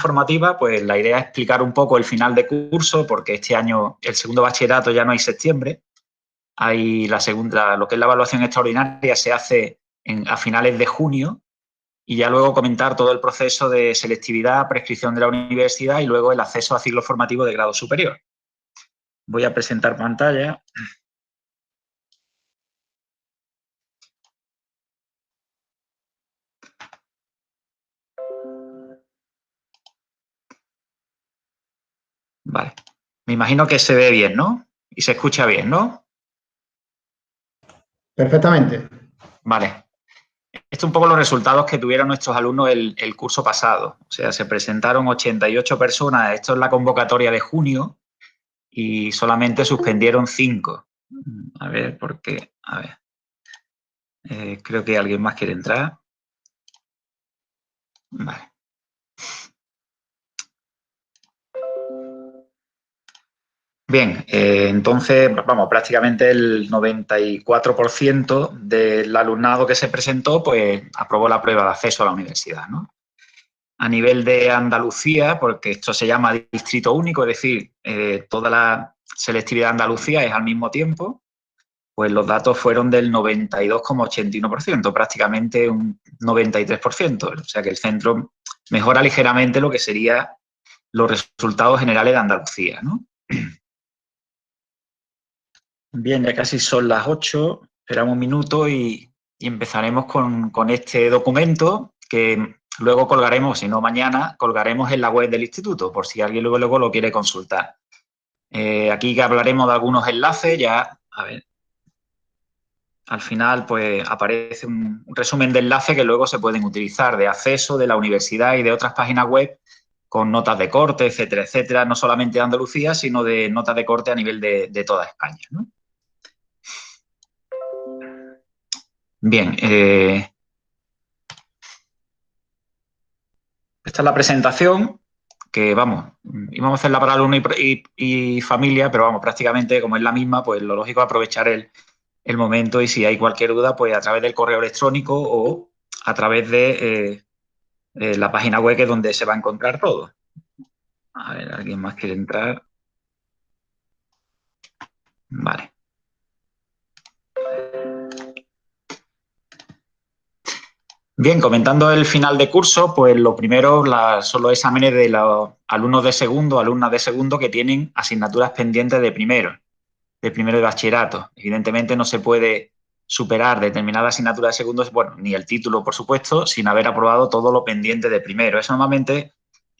informativa, pues la idea es explicar un poco el final de curso, porque este año el segundo bachillerato ya no hay septiembre. Hay la segunda, lo que es la evaluación extraordinaria se hace a finales de junio, y ya luego comentar todo el proceso de selectividad, prescripción de la universidad y luego el acceso a ciclo formativo de grado superior. Voy a presentar pantalla. Vale. Me imagino que se ve bien, ¿no? Y se escucha bien, ¿no? Perfectamente. Vale. Estos son un poco los resultados que tuvieron nuestros alumnos el curso pasado. O sea, se presentaron 88 personas. Esto es la convocatoria de junio y solamente suspendieron 5. A ver, ¿por qué? A ver. Creo que alguien más quiere entrar. Vale. Bien, entonces, vamos, prácticamente el 94% del alumnado que se presentó, pues aprobó la prueba de acceso a la universidad, ¿no? A nivel de Andalucía, porque esto se llama distrito único, es decir, toda la selectividad de Andalucía es al mismo tiempo, pues los datos fueron del 92,81%, prácticamente un 93%. O sea que el centro mejora ligeramente lo que serían los resultados generales de Andalucía, ¿no? Bien, ya casi son las 8, esperamos un minuto y empezaremos con este documento que luego colgaremos, si no mañana, colgaremos en la web del instituto, por si alguien luego lo quiere consultar. Aquí que hablaremos de algunos enlaces, ya, a ver, al final pues aparece un resumen de enlaces que luego se pueden utilizar de acceso de la universidad y de otras páginas web con notas de corte, etcétera, etcétera, no solamente de Andalucía, sino de notas de corte a nivel de toda España, ¿no? Bien, esta es la presentación que, vamos, íbamos a hacerla para alumno y familia, pero vamos, prácticamente como es la misma, pues lo lógico es aprovechar el momento y si hay cualquier duda, pues a través del correo electrónico o a través de la página web que es donde se va a encontrar todo. A ver, ¿alguien más quiere entrar? Vale. Bien, comentando el final de curso, pues lo primero son los exámenes de los alumnos de segundo, alumnas de segundo que tienen asignaturas pendientes de primero de bachillerato. Evidentemente no se puede superar determinada asignatura de segundo, bueno, ni el título, por supuesto, sin haber aprobado todo lo pendiente de primero. Eso normalmente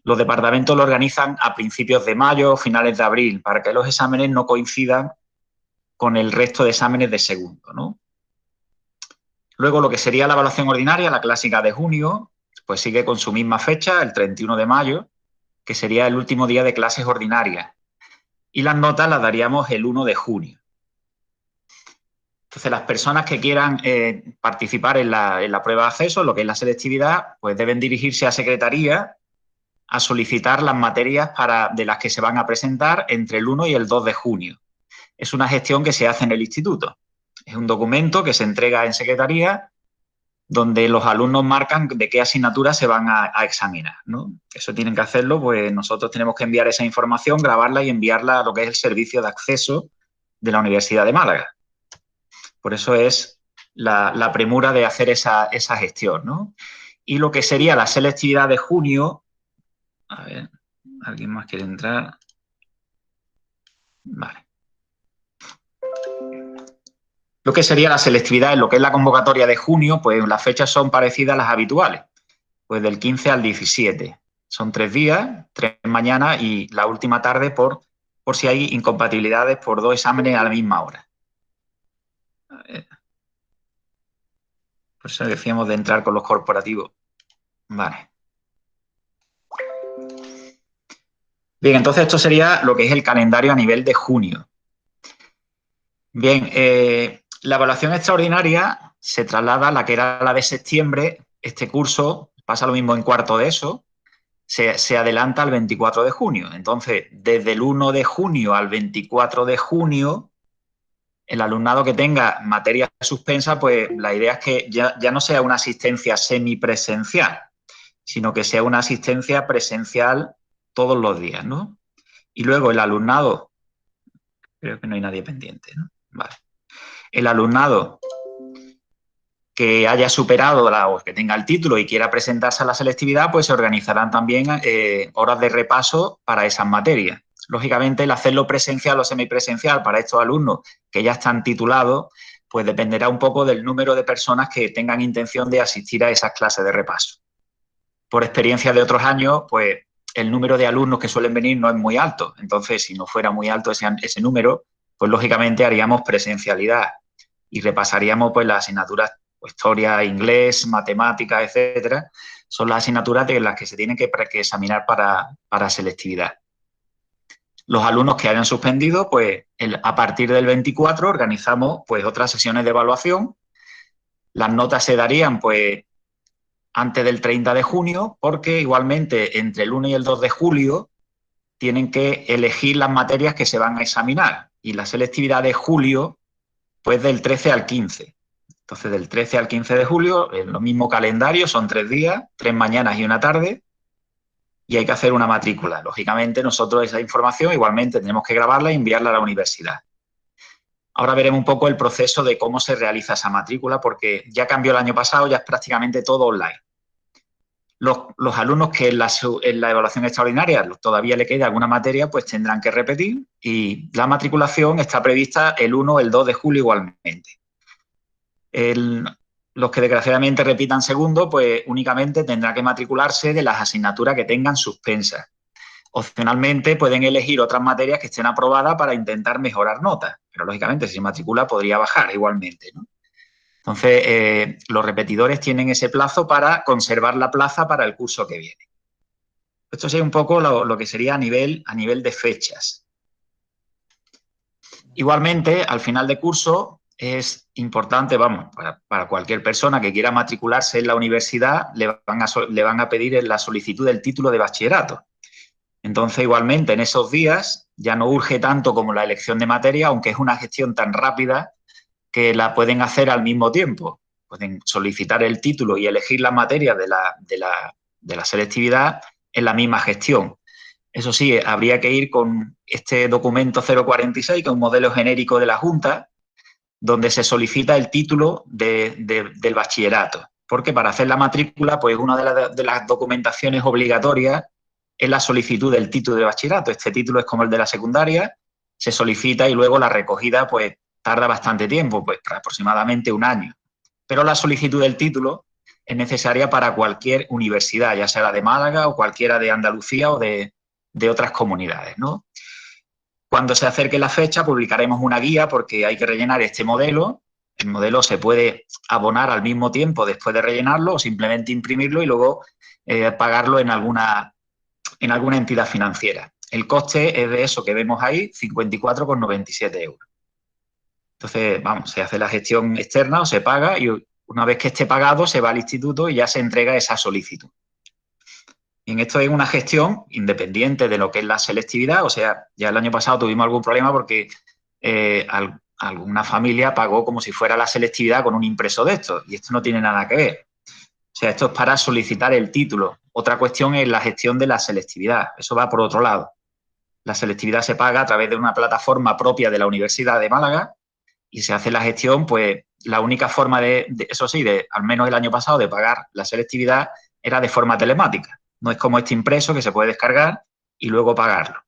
los departamentos lo organizan a principios de mayo, finales de abril, para que los exámenes no coincidan con el resto de exámenes de segundo, ¿no? Luego, lo que sería la evaluación ordinaria, la clásica de junio, pues sigue con su misma fecha, el 31 de mayo, que sería el último día de clases ordinarias. Y las notas las daríamos el 1 de junio. Entonces, las personas que quieran participar en la prueba de acceso, lo que es la selectividad, pues deben dirigirse a Secretaría a solicitar las materias de las que se van a presentar entre el 1 y el 2 de junio. Es una gestión que se hace en el instituto. Es un documento que se entrega en Secretaría donde los alumnos marcan de qué asignaturas se van a examinar, ¿no? Eso tienen que hacerlo, pues nosotros tenemos que enviar esa información, grabarla y enviarla a lo que es el servicio de acceso de la Universidad de Málaga. Por eso es la premura de hacer esa gestión, ¿no? Y lo que sería la selectividad de junio, a ver, ¿alguien más quiere entrar? Vale. Lo que sería la selectividad en lo que es la convocatoria de junio, pues las fechas son parecidas a las habituales, pues del 15 al 17. Son 3 días, 3 mañanas y la última tarde por si hay incompatibilidades por 2 exámenes a la misma hora. A ver. Por eso decíamos de entrar con los corporativos. Vale. Bien, entonces esto sería lo que es el calendario a nivel de junio. Bien, la evaluación extraordinaria se traslada a la que era la de septiembre. Este curso pasa lo mismo en cuarto de eso. Se adelanta al 24 de junio. Entonces, desde el 1 de junio al 24 de junio, el alumnado que tenga materia suspensa, pues la idea es que ya no sea una asistencia semipresencial, sino que sea una asistencia presencial todos los días, ¿no? Y luego el alumnado, creo que no hay nadie pendiente, ¿no? Vale. El alumnado que haya superado o que tenga el título y quiera presentarse a la selectividad, pues se organizarán también horas de repaso para esas materias. Lógicamente, el hacerlo presencial o semipresencial para estos alumnos que ya están titulados, pues dependerá un poco del número de personas que tengan intención de asistir a esas clases de repaso. Por experiencia de otros años, pues el número de alumnos que suelen venir no es muy alto. Entonces, si no fuera muy alto ese número, pues lógicamente haríamos presencialidad y repasaríamos pues las asignaturas, pues, historia, inglés, matemáticas, etcétera. Son las asignaturas de las que se tienen que examinar para selectividad. Los alumnos que hayan suspendido, pues a partir del 24 organizamos pues otras sesiones de evaluación. Las notas se darían pues antes del 30 de junio, porque igualmente entre el 1 y el 2 de julio tienen que elegir las materias que se van a examinar. Y la selectividad de julio, pues del 13 al 15. Entonces, del 13 al 15 de julio, en lo mismo calendario, son 3 días, 3 mañanas y una tarde, y hay que hacer una matrícula. Lógicamente, nosotros esa información igualmente tenemos que grabarla y enviarla a la universidad. Ahora veremos un poco el proceso de cómo se realiza esa matrícula, porque ya cambió el año pasado, ya es prácticamente todo online. Los alumnos que en la evaluación extraordinaria todavía le queda alguna materia, pues tendrán que repetir, y la matriculación está prevista el 1 o el 2 de julio igualmente. Los que desgraciadamente repitan segundo, pues únicamente tendrán que matricularse de las asignaturas que tengan suspensas. Opcionalmente pueden elegir otras materias que estén aprobadas para intentar mejorar notas, pero lógicamente si se matricula podría bajar igualmente, ¿no? Entonces, los repetidores tienen ese plazo para conservar la plaza para el curso que viene. Esto sería un poco lo que sería a nivel de fechas. Igualmente, al final de curso es importante, vamos, para cualquier persona que quiera matricularse en la universidad, le van a pedir la solicitud del título de bachillerato. Entonces, igualmente, en esos días ya no urge tanto como la elección de materia, aunque es una gestión tan rápida que la pueden hacer al mismo tiempo. Pueden solicitar el título y elegir las materias de la selectividad en la misma gestión. Eso sí, habría que ir con este documento 046, que es un modelo genérico de la Junta, donde se solicita el título del bachillerato. Porque para hacer la matrícula, pues una de las documentaciones obligatorias es la solicitud del título de bachillerato. Este título es como el de la secundaria, se solicita y luego la recogida pues tarda bastante tiempo, pues aproximadamente un año. Pero la solicitud del título es necesaria para cualquier universidad, ya sea la de Málaga o cualquiera de Andalucía o de otras comunidades, ¿no? Cuando se acerque la fecha, publicaremos una guía porque hay que rellenar este modelo. El modelo se puede abonar al mismo tiempo después de rellenarlo o simplemente imprimirlo y luego pagarlo en alguna entidad financiera. El coste es de eso que vemos ahí, 54,97 euros. Entonces, vamos, se hace la gestión externa o se paga y una vez que esté pagado se va al instituto y ya se entrega esa solicitud. Y esto es una gestión independiente de lo que es la selectividad. O sea, ya el año pasado tuvimos algún problema porque alguna familia pagó como si fuera la selectividad con un impreso de estos y esto no tiene nada que ver. O sea, esto es para solicitar el título. Otra cuestión es la gestión de la selectividad. Eso va por otro lado. La selectividad se paga a través de una plataforma propia de la Universidad de Málaga y se hace la gestión, pues la única forma eso sí, al menos el año pasado, de pagar la selectividad era de forma telemática. No es como este impreso que se puede descargar y luego pagarlo.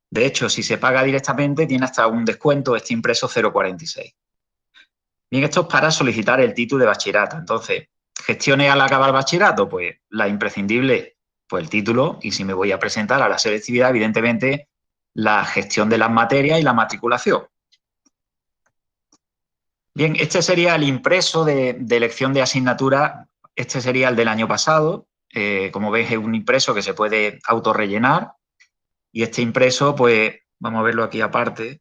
De hecho, si se paga directamente, tiene hasta un descuento este impreso 0,46. Bien, esto es para solicitar el título de bachillerato. Entonces, gestiones al acabar el bachillerato, pues la imprescindible, pues el título, y si me voy a presentar a la selectividad, evidentemente, la gestión de las materias y la matriculación. Bien, este sería el impreso de elección de asignatura. Este sería el del año pasado. Como veis, es un impreso que se puede autorrellenar. Y este impreso, pues, vamos a verlo aquí aparte.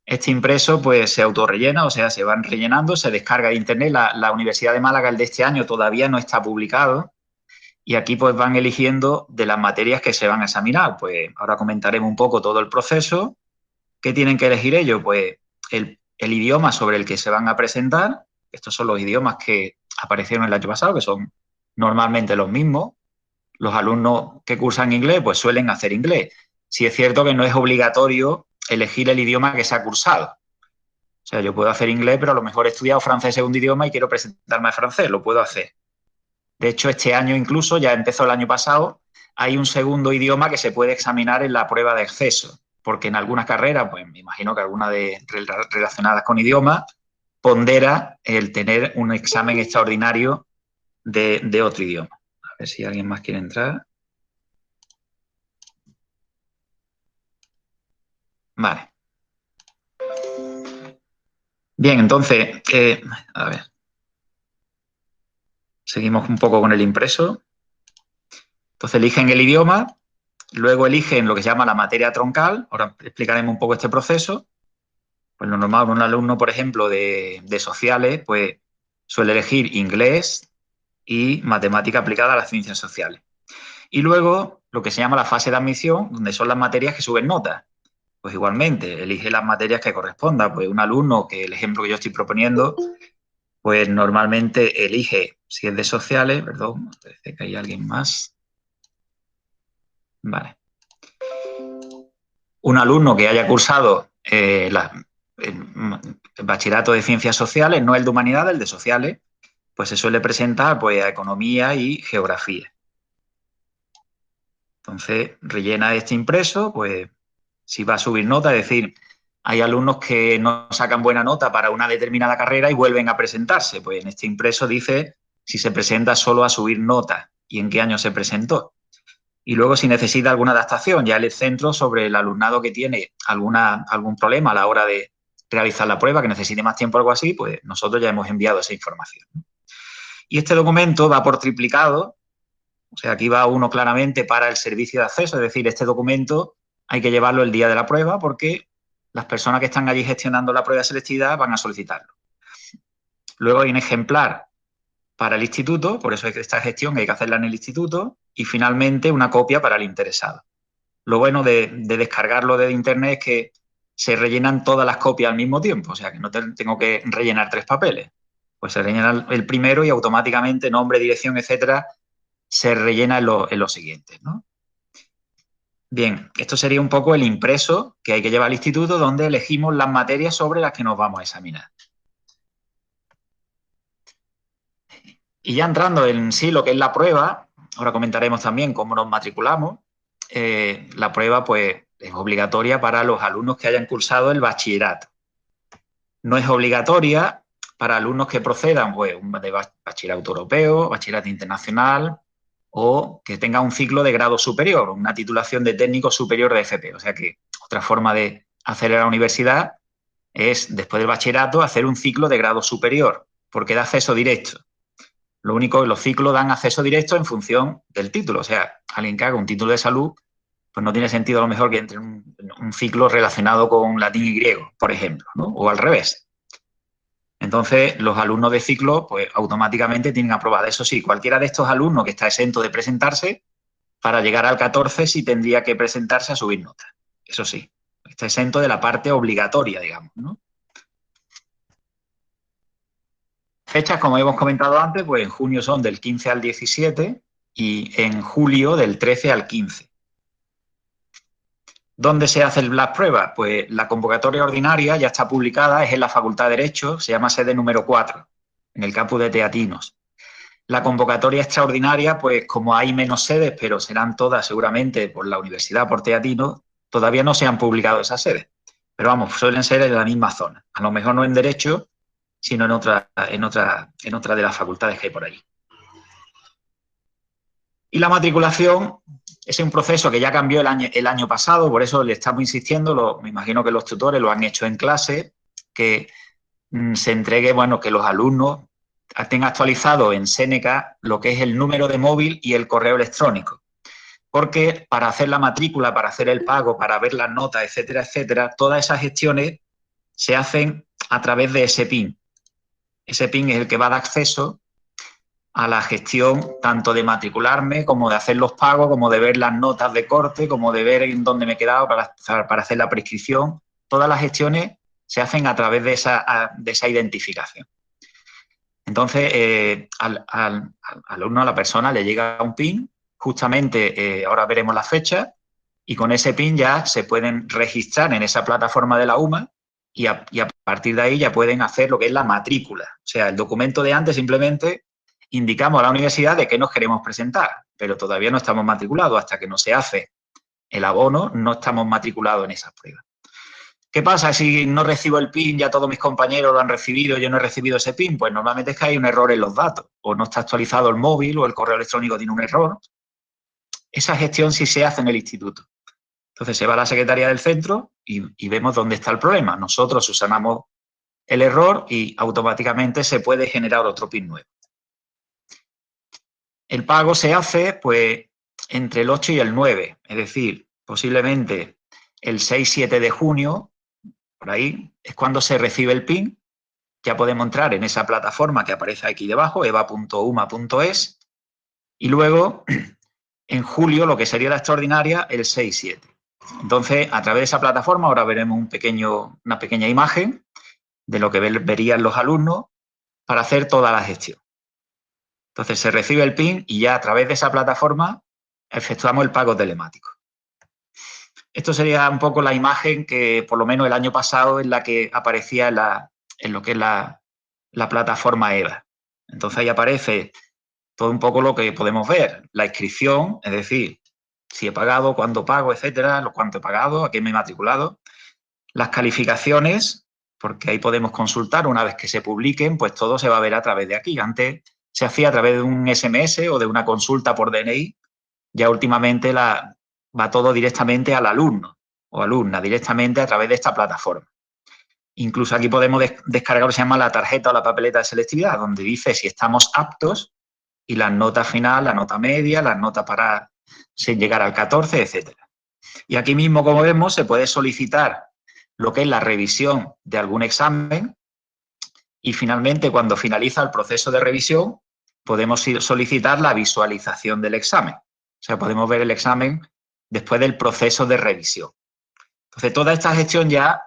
Este impreso, pues, se autorrellena, o sea, se van rellenando, se descarga de internet. La Universidad de Málaga, el de este año, todavía no está publicado. Y aquí, pues, van eligiendo de las materias que se van a examinar. Pues, ahora comentaremos un poco todo el proceso. ¿Qué tienen que elegir ellos? Pues, el idioma sobre el que se van a presentar. Estos son los idiomas que aparecieron el año pasado, que son normalmente los mismos. Los alumnos que cursan inglés pues suelen hacer inglés. Sí es cierto que no es obligatorio elegir el idioma que se ha cursado. O sea, yo puedo hacer inglés, pero a lo mejor he estudiado francés de segundo idioma y quiero presentarme a francés, lo puedo hacer. De hecho, este año incluso, ya empezó el año pasado, hay un segundo idioma que se puede examinar en la prueba de acceso, porque en algunas carreras, pues me imagino que algunas relacionadas con idiomas, pondera el tener un examen extraordinario de otro idioma. A ver si alguien más quiere entrar. Vale. Bien, entonces, a ver, seguimos un poco con el impreso. Entonces eligen el idioma, luego eligen lo que se llama la materia troncal, ahora explicaremos un poco este proceso. Pues lo normal, un alumno, por ejemplo, de sociales, pues suele elegir inglés y matemática aplicada a las ciencias sociales. Y luego lo que se llama la fase de admisión, donde son las materias que suben notas. Pues igualmente, elige las materias que correspondan. Pues un alumno, que el ejemplo que yo estoy proponiendo, pues normalmente elige, si es de sociales, perdón, parece que hay alguien más. Vale. Un alumno que haya cursado el bachillerato de ciencias sociales, no el de humanidades, el de sociales, pues se suele presentar pues, a economía y geografía. Entonces, rellena este impreso, pues si va a subir nota, es decir, hay alumnos que no sacan buena nota para una determinada carrera y vuelven a presentarse. Pues en este impreso dice si se presenta solo a subir nota y en qué año se presentó. Y luego si necesita alguna adaptación, ya el centro sobre el alumnado que tiene algún problema a la hora de realizar la prueba, que necesite más tiempo o algo así, pues nosotros ya hemos enviado esa información. Y este documento va por triplicado, o sea, aquí va uno claramente para el servicio de acceso, es decir, este documento hay que llevarlo el día de la prueba porque las personas que están allí gestionando la prueba de selectividad van a solicitarlo. Luego hay un ejemplar para el instituto, por eso hay que esta gestión hay que hacerla en el instituto, y finalmente una copia para el interesado. Lo bueno de descargarlo de internet es que se rellenan todas las copias al mismo tiempo, o sea que no tengo que rellenar 3 papeles. Pues se rellena el primero y automáticamente nombre, dirección, etcétera, se rellena en los siguientes, ¿no? Bien, esto sería un poco el impreso que hay que llevar al instituto donde elegimos las materias sobre las que nos vamos a examinar. Y ya entrando en sí lo que es la prueba, ahora comentaremos también cómo nos matriculamos. La prueba pues es obligatoria para los alumnos que hayan cursado el bachillerato. No es obligatoria para alumnos que procedan pues, de bachillerato europeo, bachillerato internacional o que tengan un ciclo de grado superior, una titulación de técnico superior de FP. O sea que otra forma de hacer en la universidad es, después del bachillerato, hacer un ciclo de grado superior, porque da acceso directo. Lo único que los ciclos dan acceso directo en función del título. O sea, alguien que haga un título de salud, pues no tiene sentido a lo mejor que entre en un ciclo relacionado con latín y griego, por ejemplo, ¿no? O al revés. Entonces, los alumnos de ciclo, pues automáticamente tienen aprobada. Eso sí, cualquiera de estos alumnos que está exento de presentarse, para llegar al 14 sí tendría que presentarse a subir notas. Eso sí, está exento de la parte obligatoria, digamos, ¿no? Fechas, como hemos comentado antes, pues en junio son del 15 al 17 y en julio del 13 al 15. ¿Dónde se hacen las pruebas? Pues la convocatoria ordinaria ya está publicada, es en la Facultad de Derecho, se llama sede número 4, en el campus de Teatinos. La convocatoria extraordinaria, pues como hay menos sedes, pero serán todas seguramente por la Universidad, por Teatinos, todavía no se han publicado esas sedes. Pero vamos, suelen ser en la misma zona. A lo mejor no en Derecho, sino en otra de las facultades que hay por ahí. Y la matriculación es un proceso que ya cambió el año pasado, por eso le estamos insistiendo, me imagino que los tutores lo han hecho en clase, que se entregue, bueno, que los alumnos tengan actualizado en Seneca lo que es el número de móvil y el correo electrónico. Porque para hacer la matrícula, para hacer el pago, para ver las notas, etcétera, etcétera, todas esas gestiones se hacen a través de ese PIN. Ese PIN es el que va a dar acceso a la gestión tanto de matricularme como de hacer los pagos, como de ver las notas de corte, como de ver en dónde me he quedado para hacer la prescripción. Todas las gestiones se hacen a través de esa identificación. Entonces, al alumno, a la persona, le llega un PIN, justamente ahora veremos la fecha, y con ese PIN ya se pueden registrar en esa plataforma de la UMA y a partir de ahí ya pueden hacer lo que es la matrícula. O sea, el documento de antes simplemente indicamos a la universidad de qué nos queremos presentar, pero todavía no estamos matriculados. Hasta que no se hace el abono, no estamos matriculados en esas pruebas. ¿Qué pasa si no recibo el PIN, ya todos mis compañeros lo han recibido, yo no he recibido ese PIN? Pues normalmente es que hay un error en los datos, o no está actualizado el móvil, o el correo electrónico tiene un error. Esa gestión sí se hace en el instituto. Entonces se va a la secretaría del centro y vemos dónde está el problema. Nosotros subsanamos el error y automáticamente se puede generar otro PIN nuevo. El pago se hace pues entre el 8 y el 9, es decir, posiblemente el 6-7 de junio, por ahí, es cuando se recibe el PIN. Ya podemos entrar en esa plataforma que aparece aquí debajo, eva.uma.es, y luego en julio, lo que sería la extraordinaria, el 6-7. Entonces, a través de esa plataforma, ahora veremos una pequeña imagen de lo que verían los alumnos para hacer toda la gestión. Entonces, se recibe el PIN y ya a través de esa plataforma efectuamos el pago telemático. Esto sería un poco la imagen que, por lo menos el año pasado, es la que aparecía en lo que es la plataforma EVA. Entonces, ahí aparece todo un poco lo que podemos ver. La inscripción, es decir, si he pagado, cuándo pago, etcétera, cuánto he pagado, a qué me he matriculado. Las calificaciones, porque ahí podemos consultar una vez que se publiquen, pues todo se va a ver a través de aquí. Antes se hacía a través de un SMS o de una consulta por DNI. Ya últimamente va todo directamente al alumno o alumna, directamente a través de esta plataforma. Incluso aquí podemos descargar lo que se llama la tarjeta o la papeleta de selectividad, donde dice si estamos aptos y las notas final, la nota media, las notas para llegar al 14, etcétera. Y aquí mismo, como vemos, se puede solicitar lo que es la revisión de algún examen y finalmente, cuando finaliza el proceso de revisión, podemos solicitar la visualización del examen. O sea, podemos ver el examen después del proceso de revisión. Entonces, toda esta gestión ya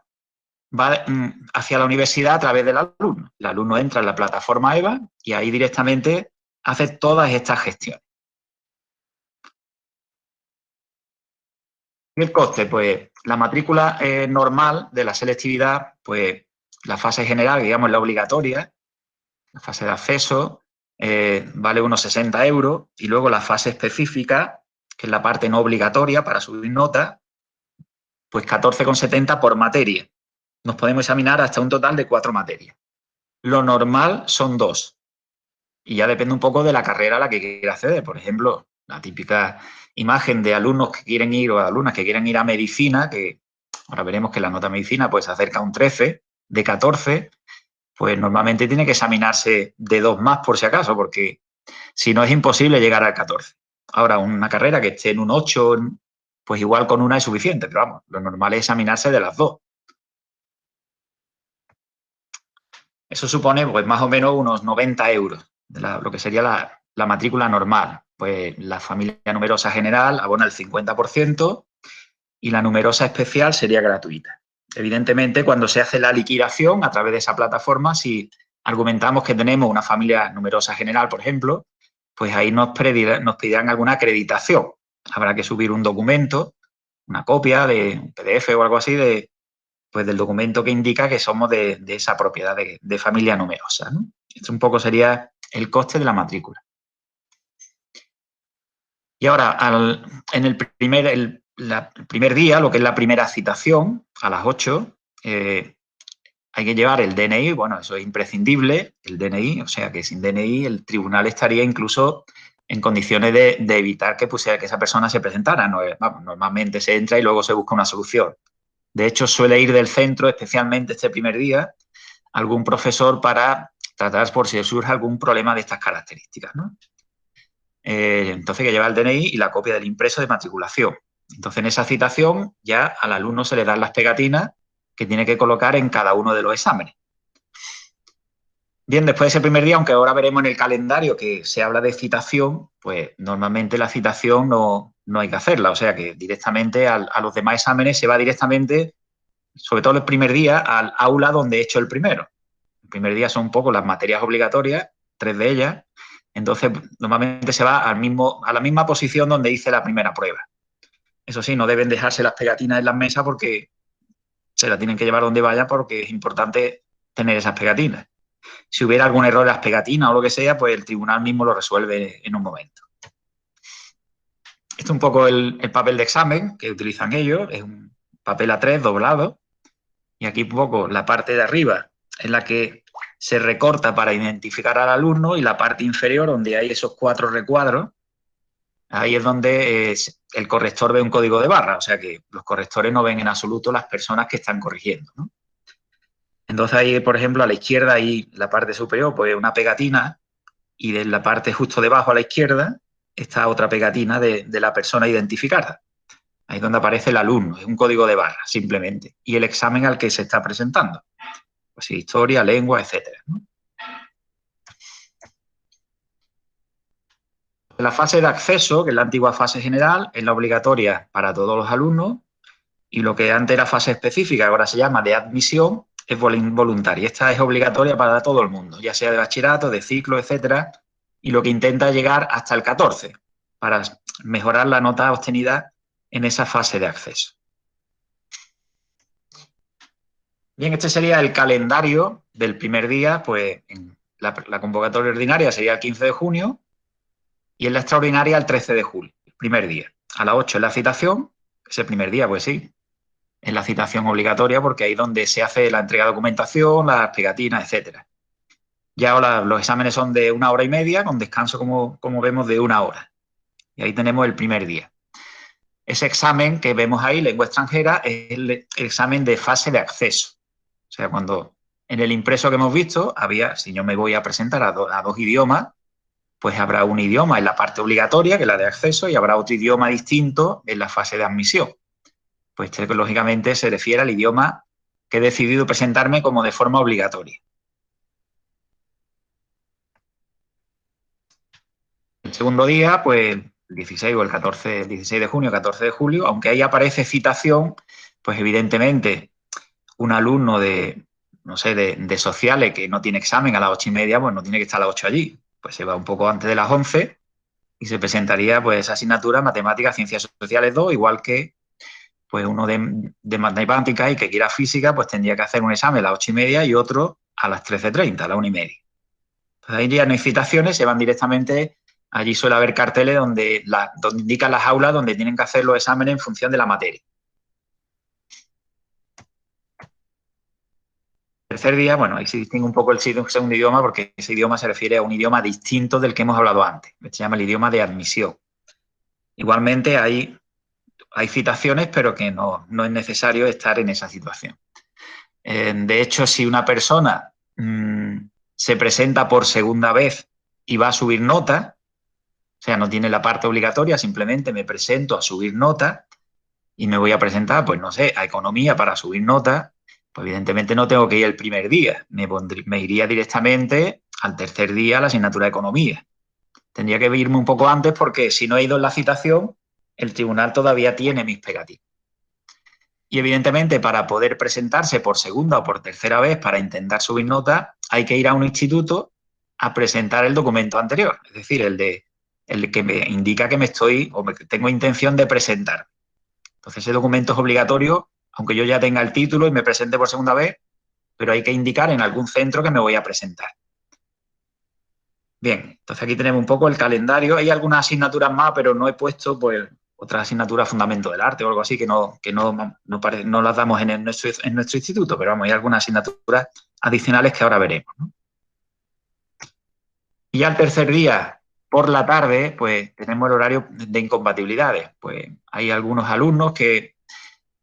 va hacia la universidad a través del alumno. El alumno entra en la plataforma EVA y ahí directamente hace todas estas gestiones. ¿Y el coste? Pues la matrícula normal de la selectividad, pues la fase general, digamos, la obligatoria, la fase de acceso, vale unos 60 € y luego la fase específica, que es la parte no obligatoria para subir nota, pues 14,70 por materia. Nos podemos examinar hasta un total de 4 materias. Lo normal son 2 y ya depende un poco de la carrera a la que quiera acceder. Por ejemplo, la típica imagen de alumnos que quieren ir o alumnas que quieren ir a medicina, que ahora veremos que la nota de medicina pues se acerca a un 13 de 14, pues normalmente tiene que examinarse de 2 más por si acaso, porque si no es imposible llegar al 14. Ahora, una carrera que esté en un 8, pues igual con una es suficiente, pero vamos, lo normal es examinarse de las 2. Eso supone pues más o menos unos 90 € de lo que sería la matrícula normal. Pues la familia numerosa general abona el 50% y la numerosa especial sería gratuita. Evidentemente, cuando se hace la liquidación a través de esa plataforma, si argumentamos que tenemos una familia numerosa general, por ejemplo, pues ahí nos pedirán alguna acreditación. Habrá que subir un documento, una copia de un PDF o algo así pues del documento que indica que somos de esa propiedad de familia numerosa, ¿no? Esto un poco sería el coste de la matrícula. Y ahora, en el primer día, lo que es la primera citación, a las 8, hay que llevar el DNI, bueno, eso es imprescindible, el DNI, o sea que sin DNI el tribunal estaría incluso en condiciones de evitar que esa persona se presentara. No, vamos, normalmente se entra y luego se busca una solución. De hecho, suele ir del centro, especialmente este primer día, algún profesor para tratar por si surge algún problema de estas características, ¿no? Entonces hay que llevar el DNI y la copia del impreso de matriculación. Entonces, en esa citación ya al alumno se le dan las pegatinas que tiene que colocar en cada uno de los exámenes. Bien, después de ese primer día, aunque ahora veremos en el calendario que se habla de citación, pues normalmente la citación no hay que hacerla. O sea que directamente a los demás exámenes se va directamente, sobre todo el primer día, al aula donde he hecho el primero. El primer día son un poco las materias obligatorias, 3 de ellas. Entonces, normalmente se va a la misma posición donde hice la primera prueba. Eso sí, no deben dejarse las pegatinas en las mesas porque se las tienen que llevar donde vaya porque es importante tener esas pegatinas. Si hubiera algún error en las pegatinas o lo que sea, pues el tribunal mismo lo resuelve en un momento. Este es un poco el papel de examen que utilizan ellos. Es un papel A3 doblado. Y aquí un poco la parte de arriba es la que se recorta para identificar al alumno y la parte inferior, donde hay esos 4 recuadros, ahí es donde el corrector ve un código de barra. O sea que los correctores no ven en absoluto las personas que están corrigiendo, ¿no? Entonces ahí, por ejemplo, a la izquierda, ahí la parte superior, pues una pegatina y de la parte justo debajo a la izquierda está otra pegatina de la persona identificada. Ahí es donde aparece el alumno, es un código de barra, simplemente. Y el examen al que se está presentando. Pues historia, lengua, etcétera, ¿no? La fase de acceso, que es la antigua fase general, es la obligatoria para todos los alumnos y lo que antes era fase específica, ahora se llama de admisión, es voluntaria. Esta es obligatoria para todo el mundo, ya sea de bachillerato, de ciclo, etcétera, y lo que intenta llegar hasta el 14 para mejorar la nota obtenida en esa fase de acceso. Bien, este sería el calendario del primer día, pues en la convocatoria ordinaria sería el 15 de junio y en la extraordinaria el 13 de julio, el primer día. A las 8 es la citación, ese primer día, pues sí, es la citación obligatoria porque ahí es donde se hace la entrega de documentación, las pegatinas, etcétera. Ya ahora los exámenes son de 1 hora y media, con descanso, como vemos, de 1 hora. Y ahí tenemos el primer día. Ese examen que vemos ahí, lengua extranjera, es el examen de fase de acceso. O sea, cuando en el impreso que hemos visto había, si yo me voy a presentar a 2 idiomas, pues habrá un idioma en la parte obligatoria, que es la de acceso, y habrá otro idioma distinto en la fase de admisión. Pues este, lógicamente, se refiere al idioma que he decidido presentarme como de forma obligatoria. El segundo día, pues el 16 o el 14, el 16 de junio, 14 de julio, aunque ahí aparece citación, pues evidentemente un alumno de, no sé, de sociales que no tiene examen a las 8:30, pues no tiene que estar a las 8 allí. Pues se va un poco antes de las 11 y se presentaría pues esa asignatura Matemáticas, Ciencias Sociales 2, igual que pues uno de matemáticas y que quiera física, pues tendría que hacer un examen a las 8:30 y otro a las 13:30, a la 1:30. Entonces ahí ya no hay citaciones, se van directamente, allí suele haber carteles donde indican las aulas donde tienen que hacer los exámenes en función de la materia. Tercer día, bueno, ahí se distingue un poco el segundo idioma porque ese idioma se refiere a un idioma distinto del que hemos hablado antes, que se llama el idioma de admisión. Igualmente hay citaciones, pero que no es necesario estar en esa situación. De hecho, si una persona se presenta por segunda vez y va a subir nota, o sea, no tiene la parte obligatoria, simplemente me presento a subir nota y me voy a presentar, pues no sé, a economía para subir nota, pues evidentemente no tengo que ir el primer día, me iría directamente al tercer día a la asignatura de economía. Tendría que irme un poco antes porque si no he ido en la citación, el tribunal todavía tiene mis pegatinas. Y evidentemente para poder presentarse por segunda o por tercera vez para intentar subir nota, hay que ir a un instituto a presentar el documento anterior, es decir, el que me indica que me estoy o que tengo intención de presentar. Entonces ese documento es obligatorio, aunque yo ya tenga el título y me presente por segunda vez, pero hay que indicar en algún centro que me voy a presentar. Bien, entonces aquí tenemos un poco el calendario. Hay algunas asignaturas más, pero no he puesto pues otras asignaturas fundamento del arte o algo así que no las damos en nuestro instituto, pero vamos, hay algunas asignaturas adicionales que ahora veremos, ¿no? Y ya el tercer día, por la tarde, pues tenemos el horario de incompatibilidades. Pues hay algunos alumnos que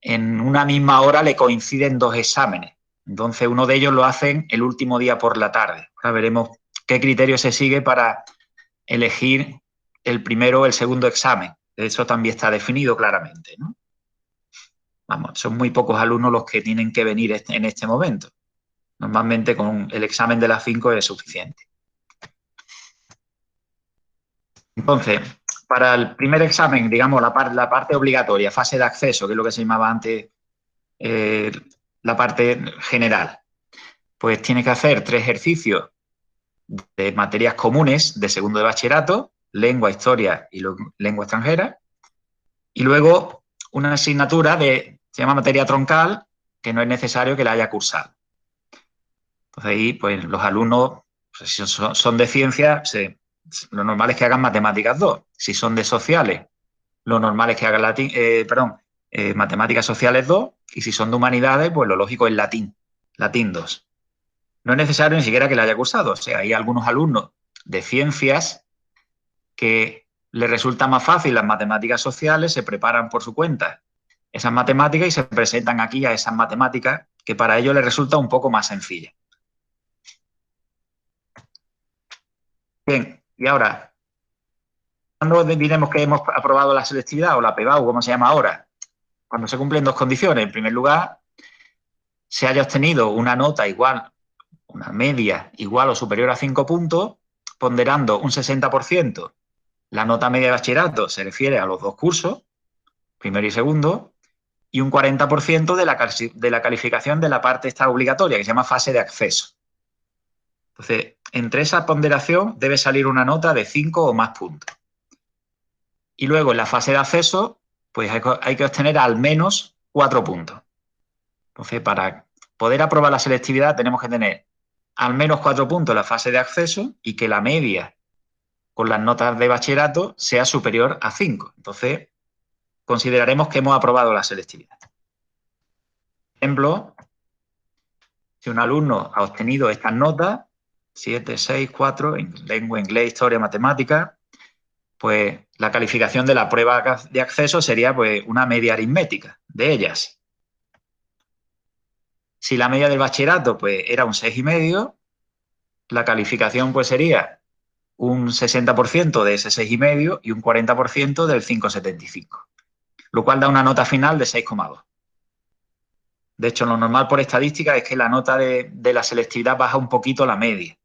en una misma hora le coinciden 2 exámenes. Entonces, uno de ellos lo hacen el último día por la tarde. Ahora veremos qué criterio se sigue para elegir el primero o el segundo examen. Eso también está definido claramente, ¿no? Vamos, son muy pocos alumnos los que tienen que venir en este momento. Normalmente con el examen de las 5 es suficiente. Entonces, para el primer examen, digamos, la parte obligatoria, fase de acceso, que es lo que se llamaba antes la parte general, pues tiene que hacer 3 ejercicios de materias comunes de segundo de bachillerato, lengua, historia y lengua extranjera, y luego una asignatura se llama materia troncal, que no es necesario que la haya cursado. Entonces ahí, pues los alumnos, pues, si son de ciencia, lo normal es que hagan matemáticas 2. Si son de sociales, lo normal es que hagan matemáticas sociales 2, y si son de humanidades, pues lo lógico es latín 2. No es necesario ni siquiera que la haya cursado. O sea, hay algunos alumnos de ciencias que les resulta más fácil las matemáticas sociales, se preparan por su cuenta esas matemáticas y se presentan aquí a esas matemáticas que para ellos les resulta un poco más sencilla. Bien, y ahora, ¿cuándo diremos que hemos aprobado la selectividad o la PBAU, como se llama ahora? Cuando se cumplen 2 condiciones. En primer lugar, se haya obtenido una nota igual, una media igual o superior a 5 puntos, ponderando un 60%. La nota media de bachillerato se refiere a los 2 cursos, primero y segundo, y un 40% de la calificación de la parte esta obligatoria, que se llama fase de acceso. Entonces, entre esa ponderación debe salir una nota de 5 o más puntos. Y luego, en la fase de acceso, pues hay que obtener al menos 4 puntos. Entonces, para poder aprobar la selectividad tenemos que tener al menos 4 puntos en la fase de acceso y que la media con las notas de bachillerato sea superior a 5. Entonces, consideraremos que hemos aprobado la selectividad. Por ejemplo, si un alumno ha obtenido estas notas, 7, 6, 4, en lengua, inglés, historia, matemática, pues la calificación de la prueba de acceso sería pues una media aritmética de ellas. Si la media del bachillerato pues era un 6,5, la calificación pues sería un 60% de ese 6,5 y un 40% del 5,75, lo cual da una nota final de 6,2. De hecho, lo normal por estadística es que la nota de la selectividad baja un poquito la media,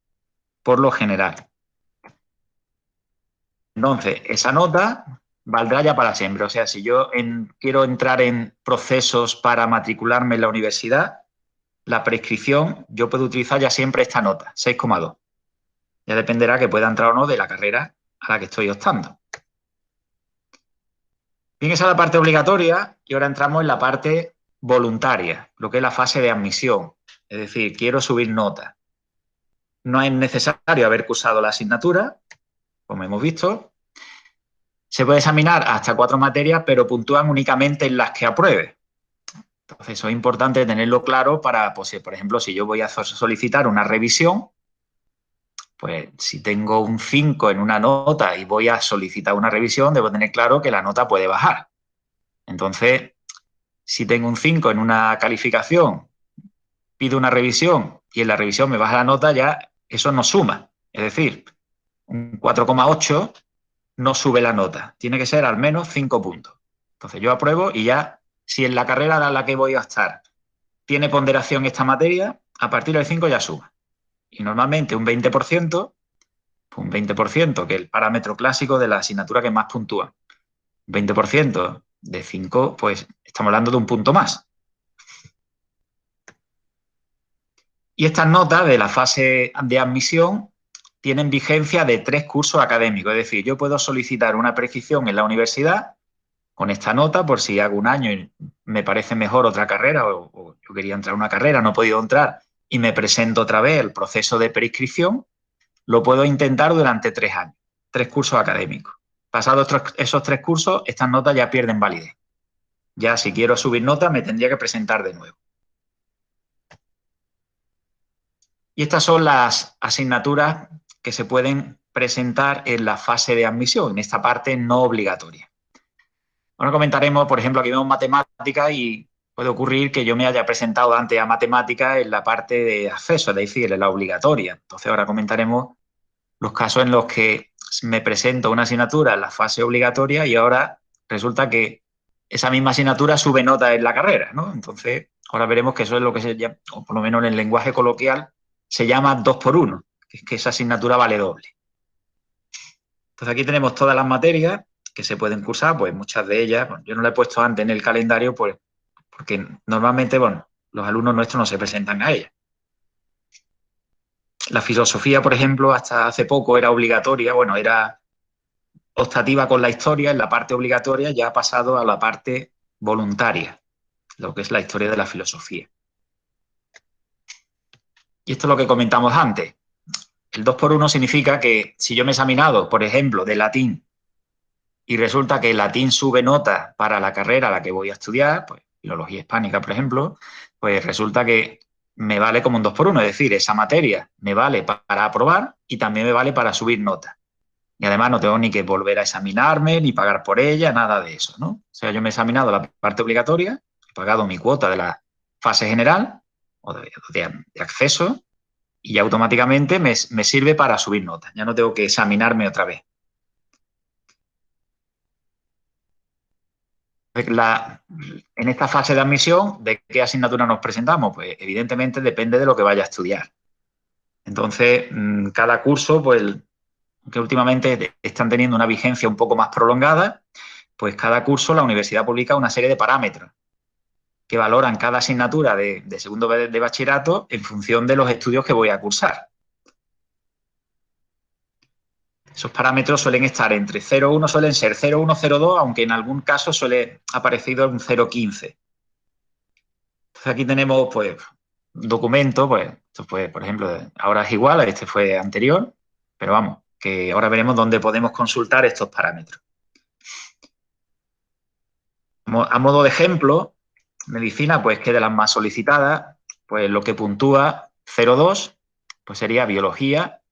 por lo general. Entonces, esa nota valdrá ya para siempre. O sea, si yo quiero entrar en procesos para matricularme en la universidad, la prescripción, yo puedo utilizar ya siempre esta nota, 6,2. Ya dependerá que pueda entrar o no de la carrera a la que estoy optando. Bien, esa es la parte obligatoria y ahora entramos en la parte voluntaria, lo que es la fase de admisión. Es decir, quiero subir nota. No es necesario haber cursado la asignatura, como hemos visto. Se puede examinar hasta 4 materias, pero puntúan únicamente en las que apruebe. Entonces, eso es importante tenerlo claro para, pues, por ejemplo, si yo voy a solicitar una revisión, pues si tengo un 5 en una nota y voy a solicitar una revisión, debo tener claro que la nota puede bajar. Entonces, si tengo un 5 en una calificación, pido una revisión y en la revisión me baja la nota, ya eso no suma. Es decir, un 4,8 no sube la nota. Tiene que ser al menos 5 puntos. Entonces yo apruebo y ya, si en la carrera a la que voy a estar tiene ponderación esta materia, a partir del 5 ya suma. Y normalmente un 20%, pues un 20%, que es el parámetro clásico de la asignatura que más puntúa. 20% de 5, pues estamos hablando de un punto más. Y estas notas de la fase de admisión tienen vigencia de 3 cursos académicos. Es decir, yo puedo solicitar una prescripción en la universidad con esta nota por si hago un año y me parece mejor otra carrera o yo quería entrar a una carrera, no he podido entrar y me presento otra vez el proceso de prescripción, lo puedo intentar durante 3 años, 3 cursos académicos. Pasados esos 3 cursos, estas notas ya pierden validez. Ya si quiero subir nota me tendría que presentar de nuevo. Y estas son las asignaturas que se pueden presentar en la fase de admisión, en esta parte no obligatoria. Ahora comentaremos, por ejemplo, aquí vemos matemáticas y puede ocurrir que yo me haya presentado antes a matemáticas en la parte de acceso, es decir, en la obligatoria. Entonces ahora comentaremos los casos en los que me presento una asignatura en la fase obligatoria y ahora resulta que esa misma asignatura sube nota en la carrera, ¿no? Entonces ahora veremos que eso es lo que se llama, o por lo menos en el lenguaje coloquial, se llama 2 por 1, que es que esa asignatura vale doble. Entonces aquí tenemos todas las materias que se pueden cursar, pues muchas de ellas, bueno, yo no la he puesto antes en el calendario pues, porque normalmente, bueno, los alumnos nuestros no se presentan a ellas. La filosofía, por ejemplo, hasta hace poco era obligatoria, bueno, era optativa con la historia, en la parte obligatoria ya ha pasado a la parte voluntaria, lo que es la historia de la filosofía. Y esto es lo que comentamos antes. El 2x1 significa que si yo me he examinado, por ejemplo, de latín, y resulta que el latín sube nota para la carrera a la que voy a estudiar, pues filología hispánica, por ejemplo, pues resulta que me vale como un 2x1, es decir, esa materia me vale para aprobar y también me vale para subir nota. Y además no tengo ni que volver a examinarme, ni pagar por ella, nada de eso, ¿no? O sea, yo me he examinado la parte obligatoria, he pagado mi cuota de la fase general o de acceso y ya automáticamente me sirve para subir nota. Ya no tengo que examinarme otra vez. En esta fase de admisión, ¿de qué asignatura nos presentamos? Pues evidentemente depende de lo que vaya a estudiar. Entonces, cada curso, pues, que últimamente están teniendo una vigencia un poco más prolongada, pues cada curso la universidad publica una serie de parámetros que valoran cada asignatura de segundo de bachillerato en función de los estudios que voy a cursar. Esos parámetros suelen estar entre 0,1, suelen ser 0,1, 0,2, aunque en algún caso suele aparecido un 0,15. Entonces aquí tenemos, pues, un documento, pues, esto fue, por ejemplo, ahora es igual, este fue anterior, pero vamos, que ahora veremos dónde podemos consultar estos parámetros. A modo de ejemplo, medicina, pues que de las más solicitadas, pues lo que puntúa 0,2, pues sería biología,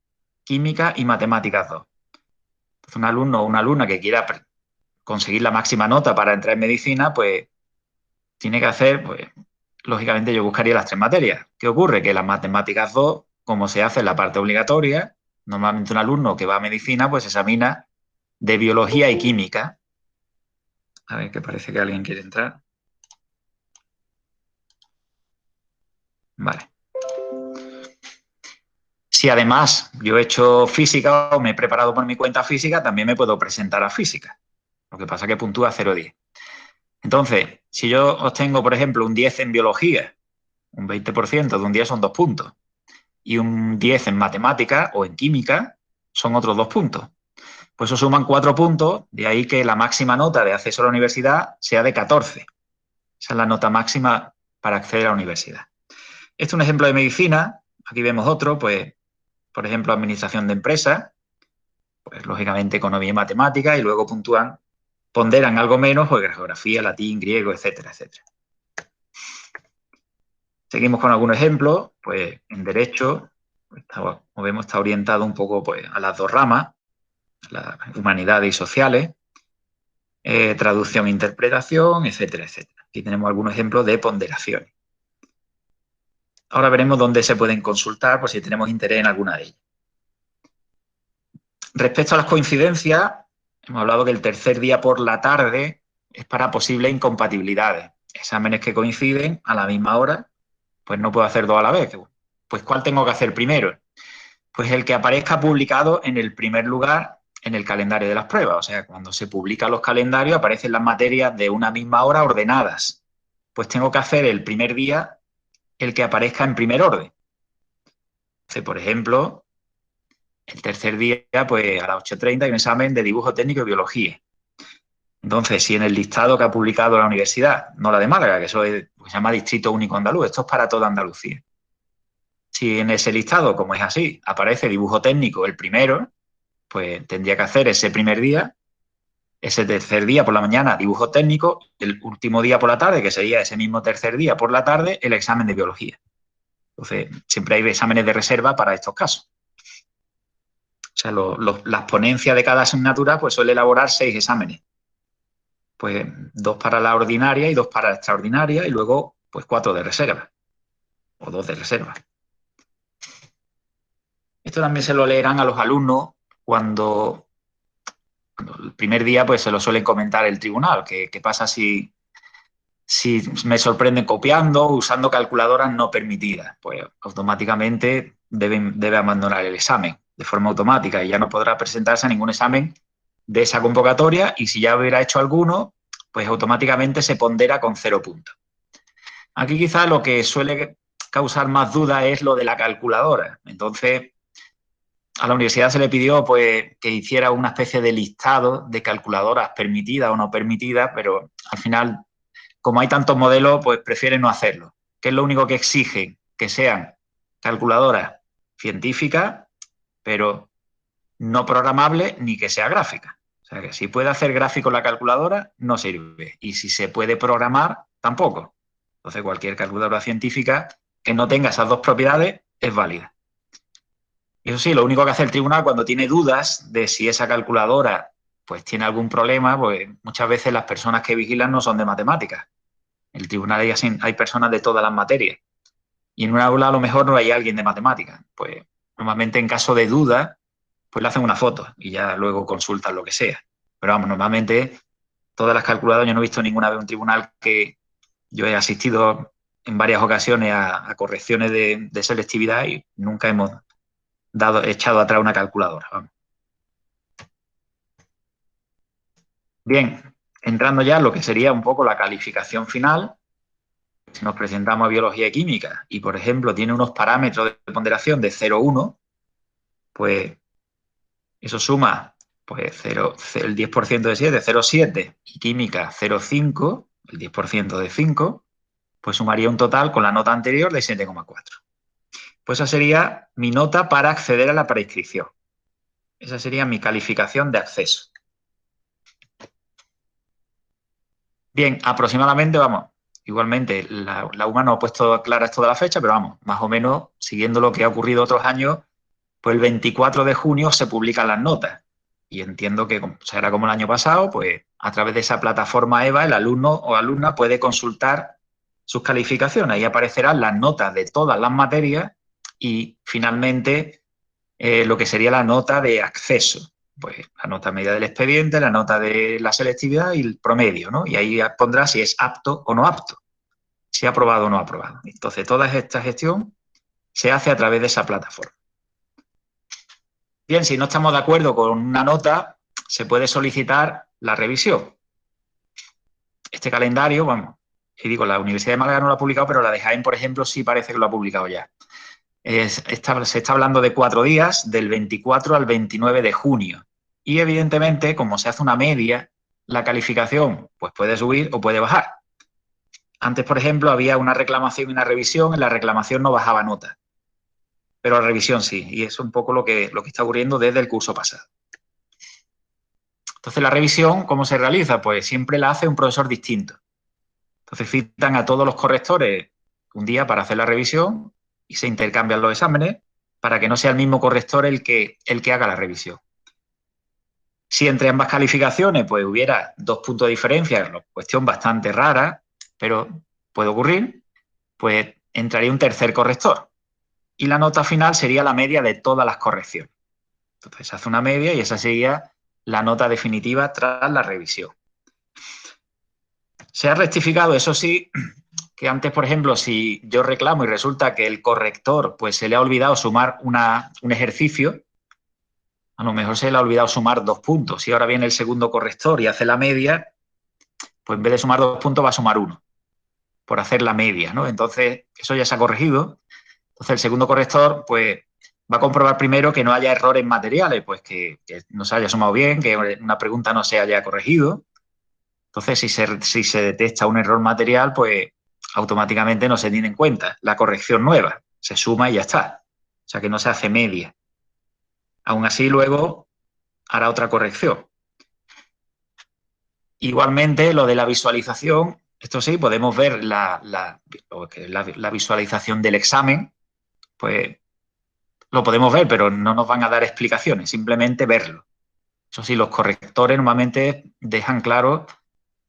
química y matemáticas 2. Entonces, un alumno o una alumna que quiera conseguir la máxima nota para entrar en medicina, pues tiene que hacer, pues, lógicamente yo buscaría las 3 materias. ¿Qué ocurre? Que las matemáticas 2, como se hace en la parte obligatoria, normalmente un alumno que va a medicina, pues se examina de biología y química. A ver, que parece que alguien quiere entrar. Vale. Si además yo he hecho física o me he preparado por mi cuenta física, también me puedo presentar a física. Lo que pasa es que puntúa 0,10. Entonces, si yo obtengo, por ejemplo, un 10 en biología, un 20% de un 10 son 2 puntos, y un 10 en matemática o en química son otros 2 puntos. Pues eso suman 4 puntos, de ahí que la máxima nota de acceso a la universidad sea de 14. Esa es la nota máxima para acceder a la universidad. Este es un ejemplo de medicina. Aquí vemos otro, pues, por ejemplo, administración de empresas, pues lógicamente economía y matemática, y luego ponderan algo menos, pues geografía, latín, griego, etcétera, etcétera. Seguimos con algunos ejemplos, pues en derecho, pues, como vemos, está orientado un poco, pues, a las 2 ramas, las humanidades y sociales, traducción e interpretación, etcétera, etcétera. Aquí tenemos algunos ejemplos de ponderaciones. Ahora veremos dónde se pueden consultar por si tenemos interés en alguna de ellas. Respecto a las coincidencias, hemos hablado que el tercer día por la tarde es para posibles incompatibilidades. Exámenes que coinciden a la misma hora, pues no puedo hacer dos a la vez. Pues ¿cuál tengo que hacer primero? Pues el que aparezca publicado en el primer lugar en el calendario de las pruebas. O sea, cuando se publican los calendarios aparecen las materias de una misma hora ordenadas. Pues tengo que hacer el primer día el que aparezca en primer orden. Entonces, por ejemplo, el tercer día, pues a las 8:30 hay un examen de dibujo técnico y biología. Entonces, si en el listado que ha publicado la universidad, no la de Málaga, que eso es, pues, se llama Distrito Único Andaluz, esto es para toda Andalucía. Si en ese listado, como es así, aparece dibujo técnico el primero, pues tendría que hacer ese primer día, ese tercer día por la mañana dibujo técnico, el último día por la tarde, que sería ese mismo tercer día por la tarde, el examen de biología. Entonces, siempre hay exámenes de reserva para estos casos. O sea, las ponencias de cada asignatura pues suele elaborar 6 exámenes. Pues 2 para la ordinaria y 2 para la extraordinaria y luego pues 4 de reserva o 2 de reserva. Esto también se lo leerán a los alumnos cuando el primer día pues se lo suelen comentar el tribunal. ¿Qué pasa si me sorprenden copiando, usando calculadoras no permitidas? Pues automáticamente debe abandonar el examen de forma automática y ya no podrá presentarse a ningún examen de esa convocatoria y si ya hubiera hecho alguno, pues automáticamente se pondera con 0 puntos. Aquí quizás lo que suele causar más dudas es lo de la calculadora. Entonces, a la universidad se le pidió pues, que hiciera una especie de listado de calculadoras permitidas o no permitidas, pero al final, como hay tantos modelos, pues prefieren no hacerlo. ¿Qué es lo único que exigen? Que sean calculadoras científicas, pero no programables ni que sea gráfica. O sea que si puede hacer gráfico la calculadora, no sirve. Y si se puede programar, tampoco. Entonces, cualquier calculadora científica que no tenga esas dos propiedades es válida. Y eso sí, lo único que hace el tribunal cuando tiene dudas de si esa calculadora pues tiene algún problema, pues muchas veces las personas que vigilan no son de matemáticas. En el tribunal hay personas de todas las materias. Y en un aula a lo mejor no hay alguien de matemáticas. Pues normalmente en caso de duda, pues le hacen una foto y ya luego consultan lo que sea. Pero vamos, normalmente todas las calculadoras, yo no he visto ninguna vez un tribunal que yo he asistido en varias ocasiones a correcciones de selectividad y nunca hemos echado atrás una calculadora. Vamos. Bien, entrando ya en lo que sería un poco la calificación final, si nos presentamos a biología y química y, por ejemplo, tiene unos parámetros de ponderación de 0,1, pues eso suma pues el 10% de 7, 0,7, y química 0,5, el 10% de 5, pues sumaría un total con la nota anterior de 7,4. Pues esa sería mi nota para acceder a la preinscripción. Esa sería mi calificación de acceso. Bien, aproximadamente, vamos, igualmente, la UMA no ha puesto claras toda la fecha, pero vamos, más o menos, siguiendo lo que ha ocurrido otros años, pues el 24 de junio se publican las notas. Y entiendo que será como el año pasado, pues a través de esa plataforma EVA, el alumno o alumna puede consultar sus calificaciones. Ahí aparecerán las notas de todas las materias y finalmente lo que sería la nota de acceso. Pues la nota media del expediente, la nota de la selectividad y el promedio, ¿no? Y ahí pondrá si es apto o no apto, si ha aprobado o no ha aprobado. Entonces, toda esta gestión se hace a través de esa plataforma. Bien, si no estamos de acuerdo con una nota, se puede solicitar la revisión. Este calendario, vamos, y digo, la Universidad de Málaga no lo ha publicado, pero la de Jaén, por ejemplo, sí parece que lo ha publicado ya. Se está hablando de 4 días, del 24 al 29 de junio. Y evidentemente, como se hace una media, la calificación pues puede subir o puede bajar. Antes, por ejemplo, había una reclamación y una revisión, en la reclamación no bajaba nota, pero la revisión sí, y es un poco lo que está ocurriendo desde el curso pasado. Entonces, la revisión, ¿cómo se realiza? Pues siempre la hace un profesor distinto. Entonces, citan a todos los correctores un día para hacer la revisión y se intercambian los exámenes para que no sea el mismo corrector el que haga la revisión. Si entre ambas calificaciones pues hubiera 2 puntos de diferencia, cuestión bastante rara, pero puede ocurrir, pues entraría un tercer corrector. Y la nota final sería la media de todas las correcciones. Entonces se hace una media y esa sería la nota definitiva tras la revisión. Se ha rectificado, eso sí, que antes, por ejemplo, si yo reclamo y resulta que el corrector pues se le ha olvidado sumar un ejercicio, a lo mejor se le ha olvidado sumar 2 puntos. Y ahora viene el segundo corrector y hace la media, pues en vez de sumar 2 puntos va a sumar 1 por hacer la media, ¿no? Entonces, eso ya se ha corregido. Entonces, el segundo corrector, pues, va a comprobar primero que no haya errores materiales, pues que no se haya sumado bien, que una pregunta no se haya corregido. Entonces, si se detecta un error material, pues automáticamente no se tiene en cuenta la corrección nueva. Se suma y ya está. O sea, que no se hace media. Aún así, luego hará otra corrección. Igualmente, lo de la visualización, esto sí, podemos ver la visualización del examen, pues lo podemos ver, pero no nos van a dar explicaciones, simplemente verlo. Eso sí, los correctores normalmente dejan claro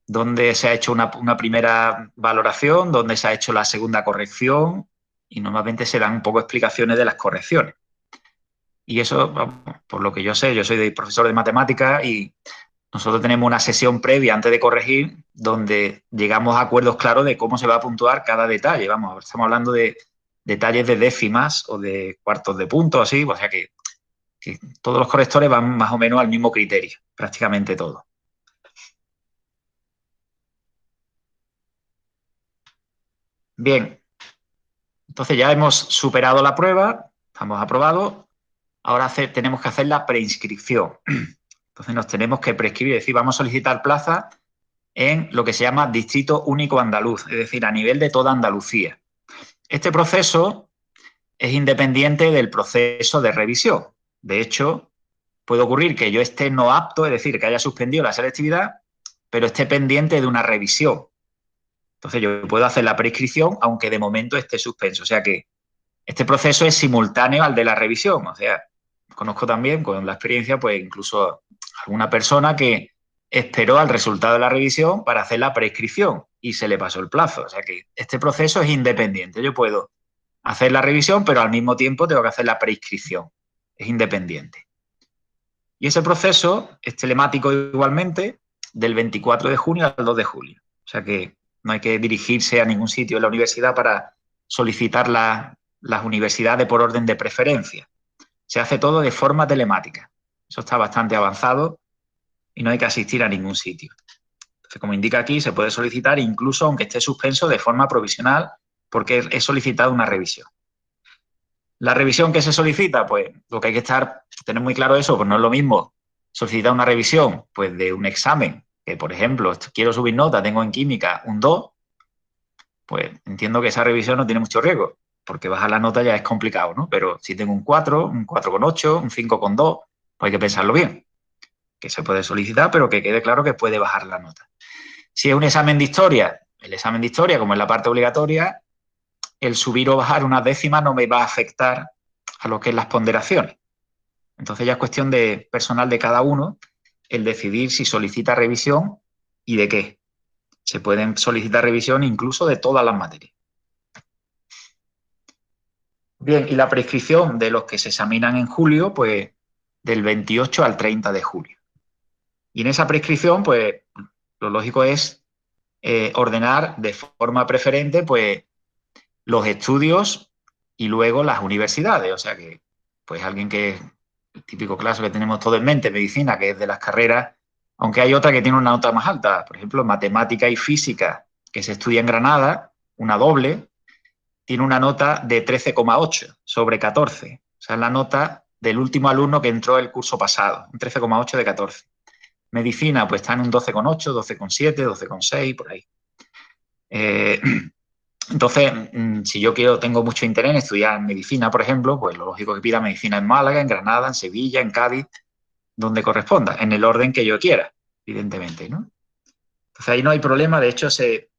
dónde se ha hecho una primera valoración, dónde se ha hecho la segunda corrección y normalmente se dan un poco explicaciones de las correcciones. Y eso, por lo que yo sé, yo soy profesor de matemáticas y nosotros tenemos una sesión previa antes de corregir donde llegamos a acuerdos claros de cómo se va a puntuar cada detalle. Vamos, estamos hablando de detalles de décimas o de cuartos de punto, así, o sea que todos los correctores van más o menos al mismo criterio, prácticamente todos. Bien, Entonces ya hemos superado la prueba, estamos aprobados, ahora tenemos que hacer la preinscripción. Entonces nos tenemos que prescribir, es decir, vamos a solicitar plaza en lo que se llama Distrito Único Andaluz, es decir, a nivel de toda Andalucía. Este proceso es independiente del proceso de revisión. De hecho, puede ocurrir que yo esté no apto, es decir, que haya suspendido la selectividad, pero esté pendiente de una revisión. Entonces yo puedo hacer la prescripción, aunque de momento esté suspenso. O sea que este proceso es simultáneo al de la revisión. O sea, conozco también con la experiencia, pues incluso alguna persona que esperó al resultado de la revisión para hacer la prescripción y se le pasó el plazo. O sea que este proceso es independiente. Yo puedo hacer la revisión, pero al mismo tiempo tengo que hacer la prescripción. Es independiente. Y ese proceso es telemático igualmente del 24 de junio al 2 de julio. O sea que no hay que dirigirse a ningún sitio de la universidad para solicitar las universidades por orden de preferencia. Se hace todo de forma telemática. Eso está bastante avanzado y no hay que asistir a ningún sitio. Entonces, como indica aquí, se puede solicitar incluso aunque esté suspenso de forma provisional porque he solicitado una revisión. La revisión que se solicita, pues lo que hay que tener muy claro eso, pues no es lo mismo solicitar una revisión pues, de un examen, que por ejemplo, quiero subir nota, tengo en química un 2, pues entiendo que esa revisión no tiene mucho riesgo, porque bajar la nota ya es complicado, ¿no? Pero si tengo un 4, un 4,8, un 5,2, pues hay que pensarlo bien, que se puede solicitar, pero que quede claro que puede bajar la nota. Si es un examen de historia, el examen de historia, como es la parte obligatoria, el subir o bajar unas décimas no me va a afectar a lo que es las ponderaciones. Entonces ya es cuestión de personal de cada uno el decidir si solicita revisión y de qué. Se pueden solicitar revisión incluso de todas las materias. Bien, y la prescripción de los que se examinan en julio, pues del 28 al 30 de julio. Y en esa prescripción, pues lo lógico es ordenar de forma preferente, pues los estudios y luego las universidades. O sea que, pues alguien que, el típico caso que tenemos todo en mente, medicina, que es de las carreras, aunque hay otra que tiene una nota más alta, por ejemplo, matemática y física, que se estudia en Granada, una doble, tiene una nota de 13,8 sobre 14. O sea, es la nota del último alumno que entró el curso pasado, un 13,8 de 14. Medicina, pues está en un 12,8, 12,7, 12,6, por ahí. Entonces, si yo tengo mucho interés en estudiar medicina, por ejemplo, pues lo lógico es que pida medicina en Málaga, en Granada, en Sevilla, en Cádiz, donde corresponda, en el orden que yo quiera, evidentemente, ¿no? Entonces ahí no hay problema, de hecho se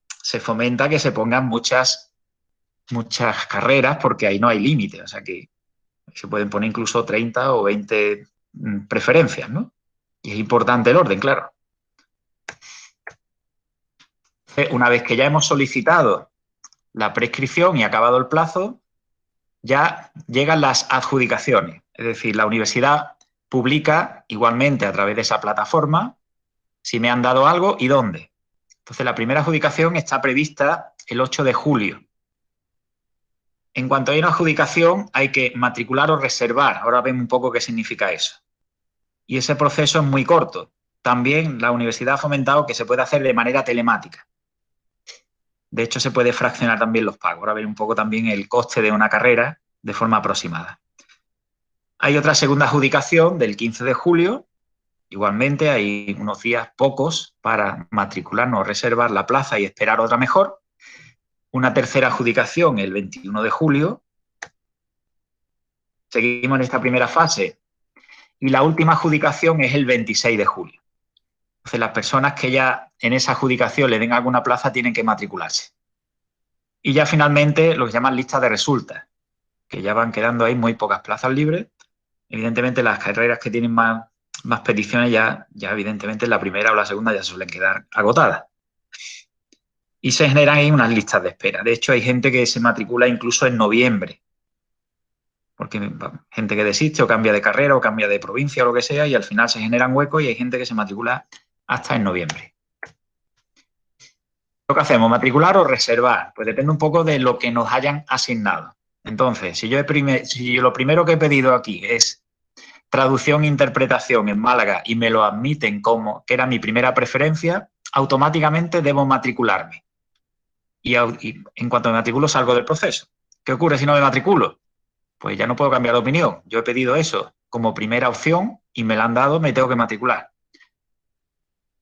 fomenta que se pongan muchas carreras porque ahí no hay límite, o sea que se pueden poner incluso 30 o 20 preferencias, ¿no? Y es importante el orden, claro. Una vez que ya hemos solicitado la prescripción y acabado el plazo, ya llegan las adjudicaciones. Es decir, la universidad publica igualmente a través de esa plataforma si me han dado algo y dónde. Entonces, la primera adjudicación está prevista el 8 de julio. En cuanto hay una adjudicación, hay que matricular o reservar. Ahora vemos un poco qué significa eso. Y ese proceso es muy corto. También la universidad ha fomentado que se puede hacer de manera telemática. De hecho, se puede fraccionar también los pagos. Ahora veremos un poco también el coste de una carrera de forma aproximada. Hay otra segunda adjudicación del 15 de julio. Igualmente, hay unos días pocos para matricularnos o reservar la plaza y esperar otra mejor. Una tercera adjudicación el 21 de julio. Seguimos en esta primera fase. Y la última adjudicación es el 26 de julio. Entonces, las personas que ya en esa adjudicación le den alguna plaza tienen que matricularse. Y ya finalmente lo que llaman listas de resultas, que ya van quedando ahí muy pocas plazas libres. Evidentemente, las carreras que tienen más peticiones ya evidentemente en la primera o la segunda ya suelen quedar agotadas. Y se generan ahí unas listas de espera. De hecho, hay gente que se matricula incluso en noviembre, porque gente que desiste o cambia de carrera o cambia de provincia o lo que sea y al final se generan huecos y hay gente que se matricula hasta en noviembre. ¿Lo que hacemos? ¿Matricular o reservar? Pues depende un poco de lo que nos hayan asignado. Entonces, si lo primero que he pedido aquí es traducción e interpretación en Málaga y me lo admiten como que era mi primera preferencia, automáticamente debo matricularme. Y en cuanto me matriculo salgo del proceso. ¿Qué ocurre si no me matriculo? Pues ya no puedo cambiar de opinión. Yo he pedido eso como primera opción y me la han dado, me tengo que matricular.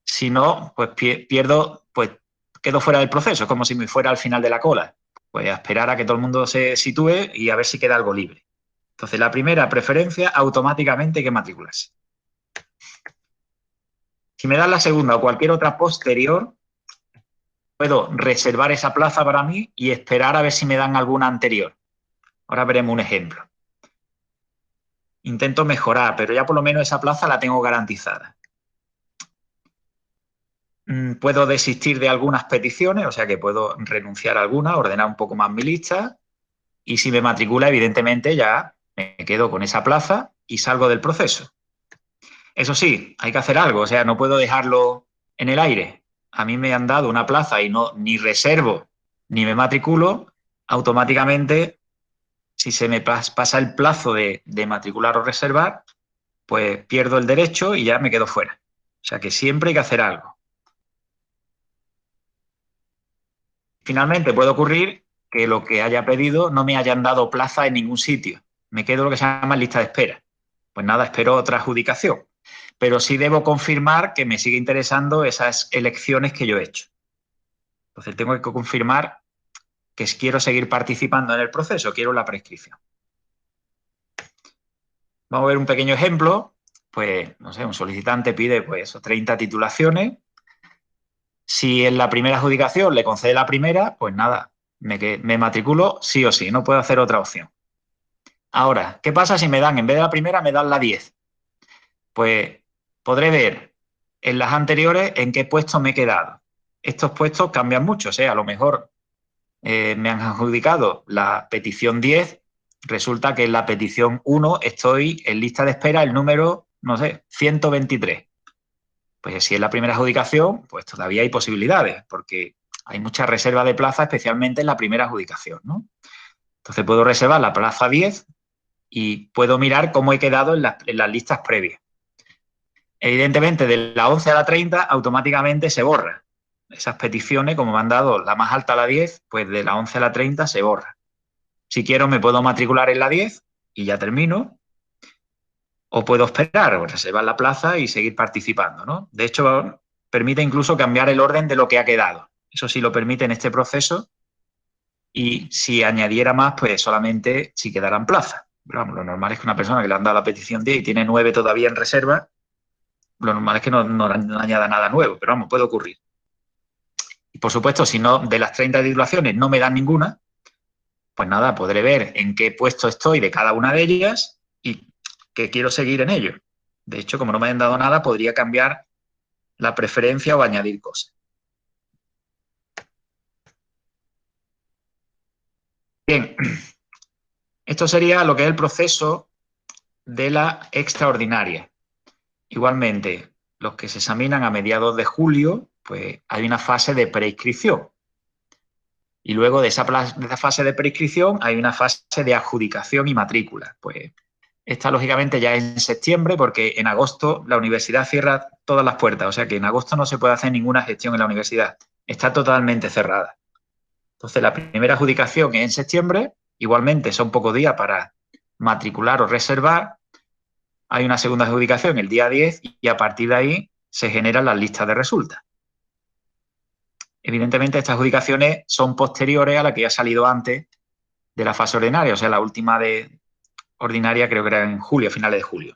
Si no, pues pierdo, pues quedo fuera del proceso, es como si me fuera al final de la cola. Pues a esperar a que todo el mundo se sitúe y a ver si queda algo libre. Entonces, la primera preferencia, automáticamente hay que matricularse. Si me dan la segunda o cualquier otra posterior, puedo reservar esa plaza para mí y esperar a ver si me dan alguna anterior. Ahora veremos un ejemplo. Intento mejorar, pero ya por lo menos esa plaza la tengo garantizada. Puedo desistir de algunas peticiones, o sea que puedo renunciar a algunas, ordenar un poco más mi lista y si me matricula, evidentemente ya me quedo con esa plaza y salgo del proceso. Eso sí, hay que hacer algo, o sea, no puedo dejarlo en el aire. A mí me han dado una plaza y no ni reservo ni me matriculo, automáticamente, si se me pasa el plazo de matricular o reservar, pues pierdo el derecho y ya me quedo fuera. O sea que siempre hay que hacer algo. Finalmente puede ocurrir que lo que haya pedido no me hayan dado plaza en ningún sitio. Me quedo lo que se llama lista de espera. Pues nada, espero otra adjudicación. Pero sí debo confirmar que me sigue interesando esas elecciones que yo he hecho. Entonces tengo que confirmar que quiero seguir participando en el proceso, quiero la prescripción. Vamos a ver un pequeño ejemplo. Pues, no sé, un solicitante pide pues 30 titulaciones. Si en la primera adjudicación le concede la primera, pues nada, me matriculo sí o sí, no puedo hacer otra opción. Ahora, ¿qué pasa si me dan, en vez de la primera, me dan la 10? Pues podré ver en las anteriores en qué puesto me he quedado. Estos puestos cambian mucho, o sea, a lo mejor me han adjudicado la petición 10, resulta que en la petición 1 estoy en lista de espera el número, no sé, 123. Pues si es la primera adjudicación, pues todavía hay posibilidades, porque hay mucha reserva de plaza, especialmente en la primera adjudicación, ¿no? Entonces puedo reservar la plaza 10 y puedo mirar cómo he quedado en las listas previas. Evidentemente, de la 11 a la 30 automáticamente se borra. Esas peticiones, como me han dado la más alta a la 10, pues de la 11 a la 30 se borra. Si quiero me puedo matricular en la 10 y ya termino, o puedo esperar o reservar la plaza y seguir participando, ¿no? De hecho, permite incluso cambiar el orden de lo que ha quedado. Eso sí lo permite en este proceso y si añadiera más, pues solamente si quedaran plazas. Pero vamos, lo normal es que una persona que le han dado la petición 10 y tiene 9 todavía en reserva, lo normal es que no añada nada nuevo, pero vamos, puede ocurrir. Y por supuesto, si no, de las 30 titulaciones no me dan ninguna, pues nada, podré ver en qué puesto estoy de cada una de ellas y que quiero seguir en ello. De hecho, como no me han dado nada, podría cambiar la preferencia o añadir cosas. Bien, esto sería lo que es el proceso de la extraordinaria. Igualmente, los que se examinan a mediados de julio, pues hay una fase de preinscripción. Y luego de esa fase de preinscripción hay una fase de adjudicación y matrícula. Pues esta, lógicamente, ya es en septiembre porque en agosto la universidad cierra todas las puertas. O sea que en agosto no se puede hacer ninguna gestión en la universidad. Está totalmente cerrada. Entonces, la primera adjudicación es en septiembre. Igualmente, son pocos días para matricular o reservar. Hay una segunda adjudicación el día 10 y a partir de ahí se generan las listas de resultas. Evidentemente, estas adjudicaciones son posteriores a la que ya ha salido antes de la fase ordinaria. O sea, la última de ordinaria creo que era en julio, a finales de julio.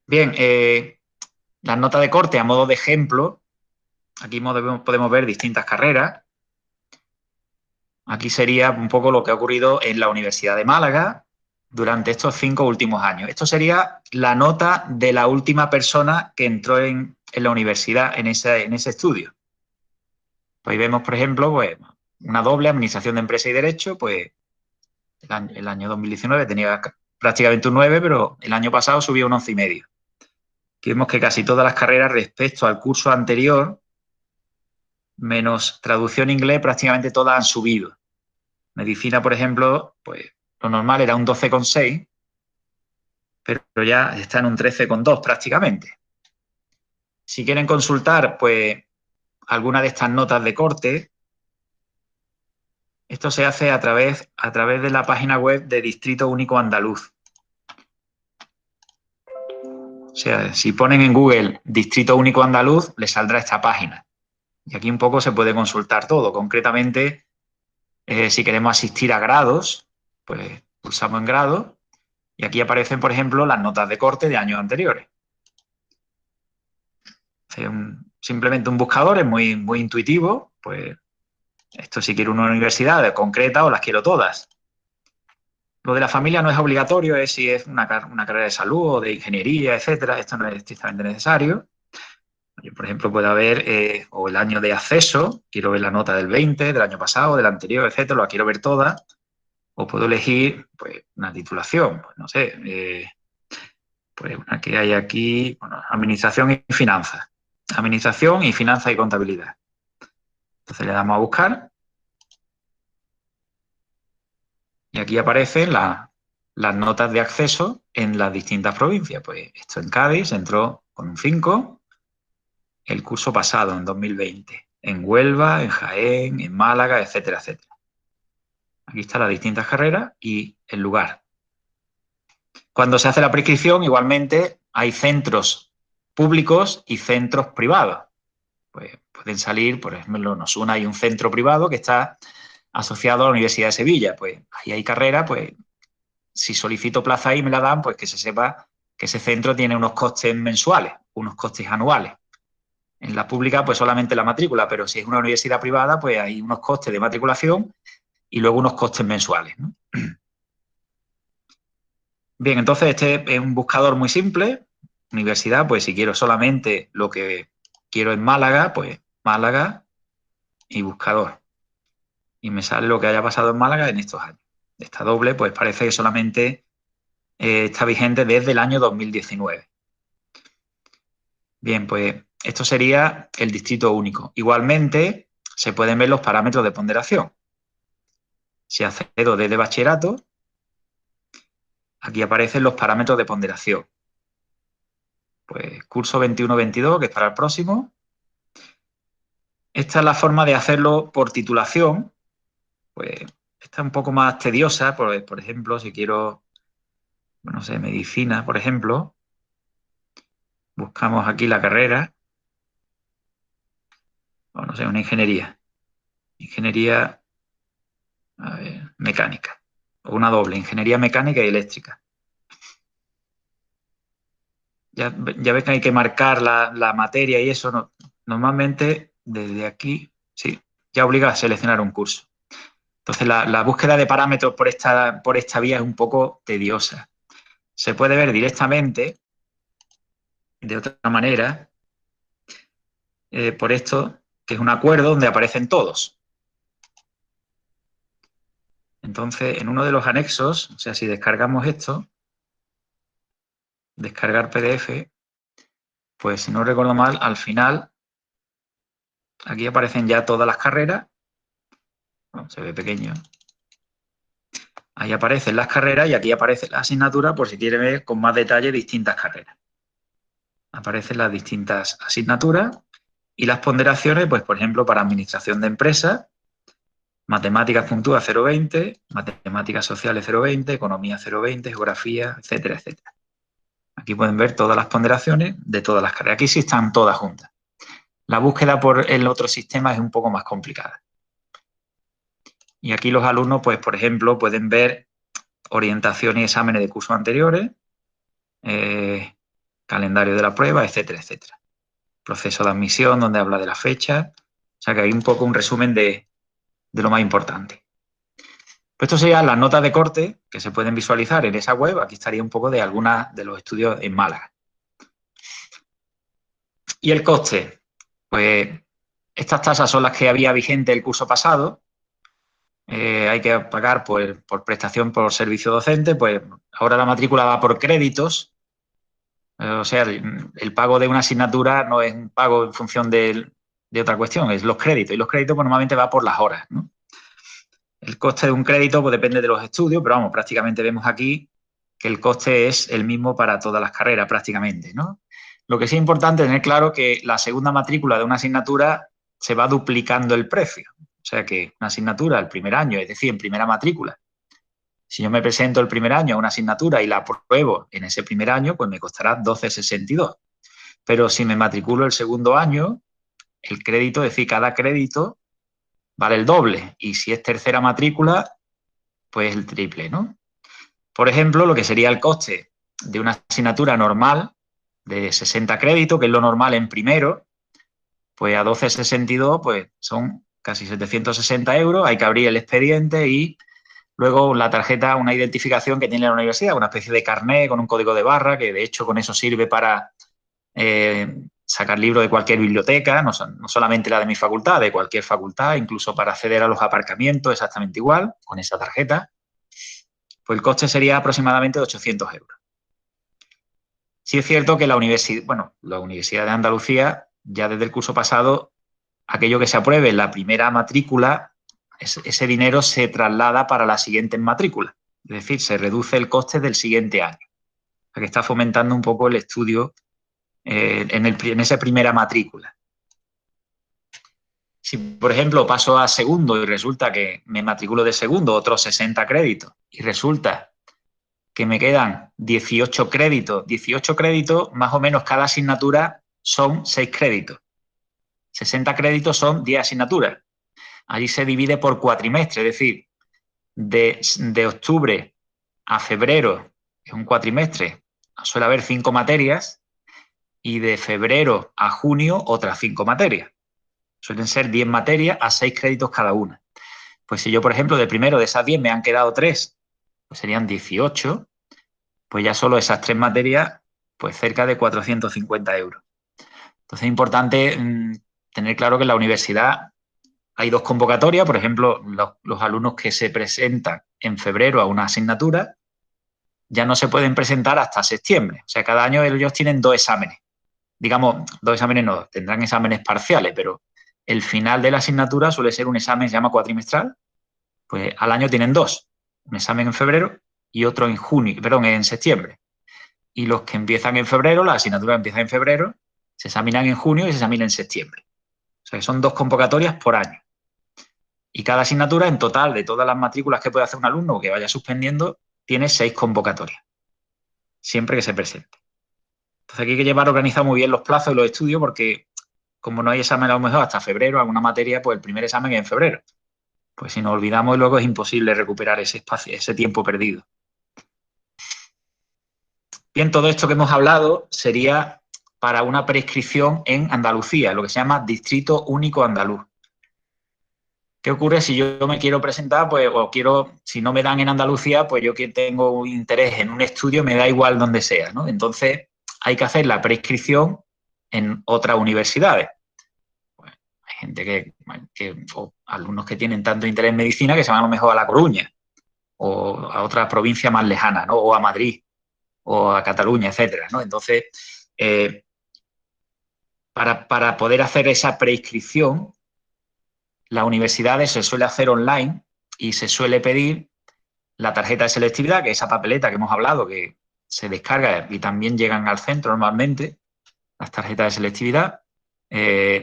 Bien, las notas de corte a modo de ejemplo. Aquí podemos ver distintas carreras. Aquí sería un poco lo que ha ocurrido en la Universidad de Málaga durante estos 5 últimos años. Esto sería la nota de la última persona que entró en la universidad en ese estudio. Pues ahí vemos, por ejemplo, pues, una doble administración de empresa y derecho, pues el año 2019 tenía prácticamente un 9, pero el año pasado subió un 11,5. Aquí vemos que casi todas las carreras respecto al curso anterior, menos traducción inglés, prácticamente todas han subido. Medicina, por ejemplo, pues lo normal era un 12,6, pero ya está en un 13,2 prácticamente. Si quieren consultar, pues, alguna de estas notas de corte, Esto se hace a través de la página web de Distrito Único Andaluz. O sea, si ponen en Google Distrito Único Andaluz, les saldrá esta página. Y aquí un poco se puede consultar todo. Concretamente, si queremos asistir a grados, pues pulsamos en grado y aquí aparecen, por ejemplo, las notas de corte de años anteriores. Simplemente un buscador, es muy, muy intuitivo. Pues esto si quiero una universidad concreta o las quiero todas. Lo de la familia no es obligatorio, es si es una carrera de salud o de ingeniería, etcétera. Esto no es estrictamente necesario. Yo, por ejemplo, puedo ver o el año de acceso, quiero ver la nota del 20, del año pasado, del anterior, etcétera, la quiero ver toda. O puedo elegir pues, una titulación, pues no sé, pues una que hay aquí, bueno, administración y finanzas. Administración y finanzas y contabilidad. Entonces le damos a buscar y aquí aparecen las notas de acceso en las distintas provincias. Pues esto en Cádiz entró con un 5 el curso pasado, en 2020. En Huelva, en Jaén, en Málaga, etcétera, etcétera. Aquí están las distintas carreras y el lugar. Cuando se hace la prescripción, igualmente hay centros públicos y centros privados. Pues pueden salir, por ejemplo, nos una hay un centro privado que está asociado a la Universidad de Sevilla. Pues ahí hay carrera, pues si solicito plaza ahí y me la dan, pues que se sepa que ese centro tiene unos costes mensuales, unos costes anuales. En la pública, pues solamente la matrícula, pero si es una universidad privada, pues hay unos costes de matriculación y luego unos costes mensuales, ¿no? Bien, entonces este es un buscador muy simple. Universidad, pues si quiero solamente lo que quiero en Málaga, pues Málaga y buscador. Y me sale lo que haya pasado en Málaga en estos años. Esta doble, pues parece que solamente está vigente desde el año 2019. Bien, pues esto sería el distrito único. Igualmente, se pueden ver los parámetros de ponderación. Si accedo desde bachillerato, aquí aparecen los parámetros de ponderación. Pues curso 21-22, que es para el próximo. Esta es la forma de hacerlo por titulación. Pues esta es un poco más tediosa. Por ejemplo, si quiero, no sé, medicina, por ejemplo, buscamos aquí la carrera. O no sé, una ingeniería. Ingeniería, a ver, mecánica. O una doble, ingeniería mecánica y eléctrica. Ya ves que hay que marcar la materia y eso. No, normalmente, desde aquí, sí, ya obliga a seleccionar un curso. Entonces, la búsqueda de parámetros por esta vía es un poco tediosa. Se puede ver directamente, de otra manera, por esto, que es un acuerdo donde aparecen todos. Entonces, en uno de los anexos, o sea, si descargamos esto, descargar PDF, pues si no recuerdo mal, al final, aquí aparecen ya todas las carreras. Bueno, se ve pequeño. Ahí aparecen las carreras y aquí aparece la asignatura por si quiere ver con más detalle distintas carreras. Aparecen las distintas asignaturas y las ponderaciones, pues por ejemplo, para administración de empresas, matemáticas puntúa 0,20, matemáticas sociales 0,20, economía 0,20, geografía, etcétera, etcétera. Aquí pueden ver todas las ponderaciones de todas las carreras. Aquí sí están todas juntas. La búsqueda por el otro sistema es un poco más complicada. Y aquí los alumnos, pues por ejemplo, pueden ver orientación y exámenes de cursos anteriores, calendario de la prueba, etcétera, etcétera. Proceso de admisión, donde habla de la fecha. O sea que hay un poco un resumen de lo más importante. Pues esto serían las notas de corte que se pueden visualizar en esa web. Aquí estaría un poco de algunas de los estudios en Málaga. ¿Y el coste? Pues estas tasas son las que había vigente el curso pasado. Hay que pagar por prestación por servicio docente. Pues ahora la matrícula va por créditos. O sea, el pago de una asignatura no es un pago en función de otra cuestión, es los créditos. Y los créditos pues, normalmente va por las horas, ¿no? El coste de un crédito pues, depende de los estudios, pero vamos, prácticamente vemos aquí que el coste es el mismo para todas las carreras, prácticamente, ¿no? Lo que sí es importante tener claro que la segunda matrícula de una asignatura se va duplicando el precio. O sea que una asignatura el primer año, es decir, en primera matrícula, si yo me presento el primer año a una asignatura y la apruebo en ese primer año, pues me costará 12,62. Pero si me matriculo el segundo año, el crédito, es decir, cada crédito vale el doble. Y si es tercera matrícula, pues el triple, ¿no? Por ejemplo, lo que sería el coste de una asignatura normal de 60 créditos, que es lo normal en primero, pues a 12,62 pues son casi 760 euros. Hay que abrir el expediente y luego la tarjeta, una identificación que tiene la universidad, una especie de carné con un código de barra, que de hecho con eso sirve para sacar libros de cualquier biblioteca, no solamente la de mi facultad, de cualquier facultad, incluso para acceder a los aparcamientos exactamente igual, con esa tarjeta. Pues el coste sería aproximadamente de 800 euros. Sí es cierto que la Universidad de Andalucía, ya desde el curso pasado, aquello que se apruebe en la primera matrícula, ese dinero se traslada para la siguiente matrícula. Es decir, se reduce el coste del siguiente año. O sea que está fomentando un poco el estudio en esa primera matrícula. Si, por ejemplo, paso a segundo y resulta que me matriculo de segundo, otros 60 créditos, y resulta que me quedan 18 créditos, más o menos cada asignatura son 6 créditos. 60 créditos son 10 asignaturas. Allí se divide por cuatrimestre, es decir, de octubre a febrero, que es un cuatrimestre, suele haber 5 materias, y de febrero a junio otras 5 materias. Suelen ser 10 materias a 6 créditos cada una. Pues si yo, por ejemplo, de primero de esas 10 me han quedado 3, pues serían 18, pues ya solo esas 3 materias, pues cerca de 450 euros. Entonces es importante tener claro que en la universidad hay 2 convocatorias, por ejemplo, los alumnos que se presentan en febrero a una asignatura ya no se pueden presentar hasta septiembre. O sea, cada año ellos tienen 2 exámenes. Digamos, 2 exámenes no, tendrán exámenes parciales, pero el final de la asignatura suele ser un examen, se llama cuatrimestral, pues al año tienen 2, un examen en febrero y otro en septiembre. Y los que empiezan en febrero, la asignatura empieza en febrero, se examinan en junio y se examinan en septiembre. O sea, que son 2 convocatorias por año. Y cada asignatura, en total, de todas las matrículas que puede hacer un alumno que vaya suspendiendo, tiene 6 convocatorias, siempre que se presente. Entonces aquí hay que llevar organizado muy bien los plazos y los estudios porque como no hay examen a lo mejor hasta febrero, alguna materia, pues el primer examen es en febrero. Pues si nos olvidamos luego es imposible recuperar ese espacio, ese tiempo perdido. Bien, todo esto que hemos hablado sería para una prescripción en Andalucía, lo que se llama Distrito Único Andaluz. ¿Qué ocurre si yo me quiero presentar, pues, si no me dan en Andalucía, pues yo que tengo un interés en un estudio, me da igual donde sea, ¿no? Entonces hay que hacer la prescripción en otras universidades. Pues, hay gente o alumnos que tienen tanto interés en medicina que se van a lo mejor a La Coruña o a otra provincia más lejana, ¿no? O a Madrid o a Cataluña, etcétera, ¿no? Entonces, para poder hacer esa prescripción, las universidades se suele hacer online y se suele pedir la tarjeta de selectividad, que es esa papeleta que hemos hablado, que se descarga y también llegan al centro normalmente, las tarjetas de selectividad,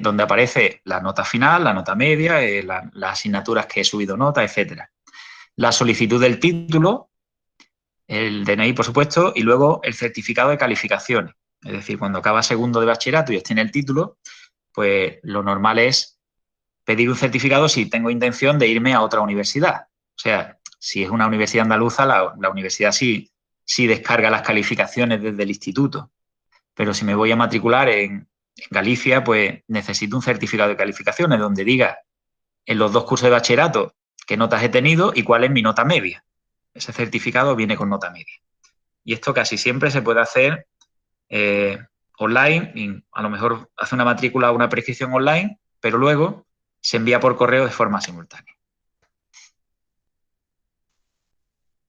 donde aparece la nota final, la nota media, las asignaturas que he subido nota, etcétera. La solicitud del título, el DNI, por supuesto, y luego el certificado de calificaciones. Es decir, cuando acaba segundo de bachillerato y obtiene el título, pues lo normal es pedir un certificado si tengo intención de irme a otra universidad. O sea, si es una universidad andaluza, la universidad sí descarga las calificaciones desde el instituto. Pero si me voy a matricular en Galicia, pues necesito un certificado de calificaciones donde diga en los 2 cursos de bachillerato qué notas he tenido y cuál es mi nota media. Ese certificado viene con nota media. Y esto casi siempre se puede hacer online, y a lo mejor hace una matrícula o una prescripción online, pero luego se envía por correo de forma simultánea.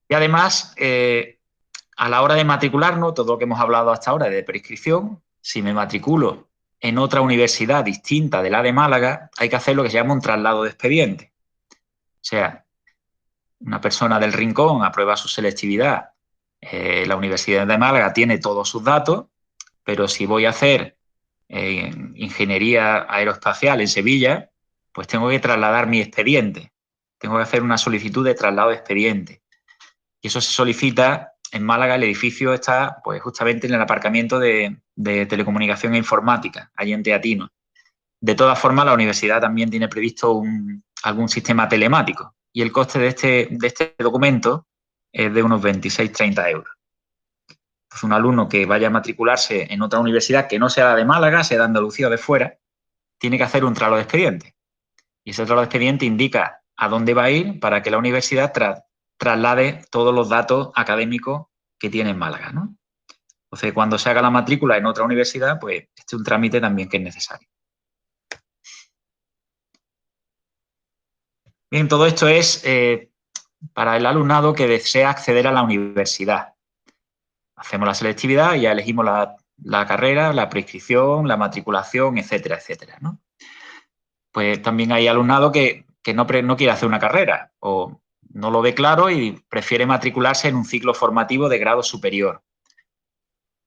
Y además, a la hora de matricularnos, todo lo que hemos hablado hasta ahora de prescripción, si me matriculo en otra universidad distinta de la de Málaga, hay que hacer lo que se llama un traslado de expediente. O sea, una persona del Rincón aprueba su selectividad, la Universidad de Málaga tiene todos sus datos, pero si voy a hacer ingeniería aeroespacial en Sevilla, pues tengo que trasladar mi expediente. Tengo que hacer una solicitud de traslado de expediente. Y eso se solicita en Málaga. El edificio está pues justamente en el aparcamiento de telecomunicación e informática, allí en Teatino. De todas formas, la universidad también tiene previsto algún sistema telemático y el coste de este documento es de unos 26-30 euros. Entonces, un alumno que vaya a matricularse en otra universidad que no sea la de Málaga, sea de Andalucía o de fuera, tiene que hacer un traslado de expediente. Y ese traslado de expediente indica a dónde va a ir para que la universidad traslade todos los datos académicos que tiene en Málaga, ¿no? Entonces, cuando se haga la matrícula en otra universidad, pues este es un trámite también que es necesario. Bien, todo esto es para el alumnado que desea acceder a la universidad. Hacemos la selectividad y ya elegimos la carrera, la prescripción, la matriculación, etcétera, etcétera, ¿no? Pues también hay alumnado que no quiere hacer una carrera o no lo ve claro y prefiere matricularse en un ciclo formativo de grado superior.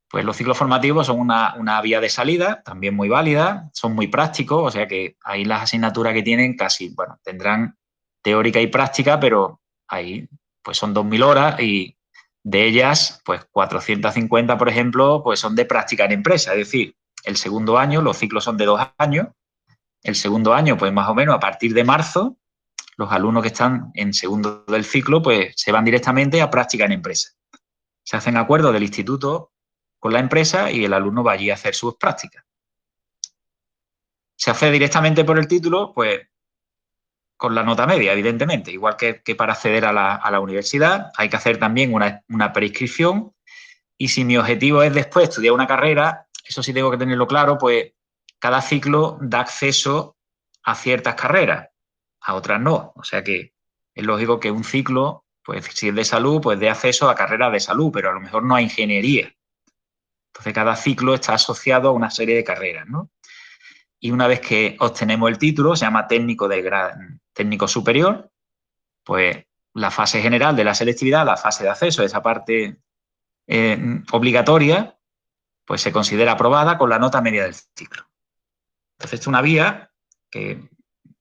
Pues los ciclos formativos son una vía de salida, también muy válida, son muy prácticos, o sea que ahí las asignaturas que tienen casi, bueno, tendrán teórica y práctica, pero ahí pues son 2.000 horas y de ellas, pues 450, por ejemplo, pues son de práctica en empresa, es decir, el segundo año, los ciclos son de 2 años, el segundo año, pues más o menos a partir de marzo, los alumnos que están en segundo del ciclo, pues se van directamente a práctica en empresa. Se hacen acuerdos del instituto con la empresa y el alumno va allí a hacer sus prácticas. Se hace directamente por el título, pues con la nota media, evidentemente, igual que para acceder a la universidad. Hay que hacer también una preinscripción y si mi objetivo es después estudiar una carrera, eso sí tengo que tenerlo claro, pues cada ciclo da acceso a ciertas carreras, a otras no. O sea que es lógico que un ciclo, pues si es de salud, pues dé acceso a carreras de salud, pero a lo mejor no a ingeniería. Entonces, cada ciclo está asociado a una serie de carreras, ¿no? Y una vez que obtenemos el título, se llama técnico superior, pues la fase general de la selectividad, la fase de acceso, esa parte obligatoria, pues se considera aprobada con la nota media del ciclo. Entonces, es una vía que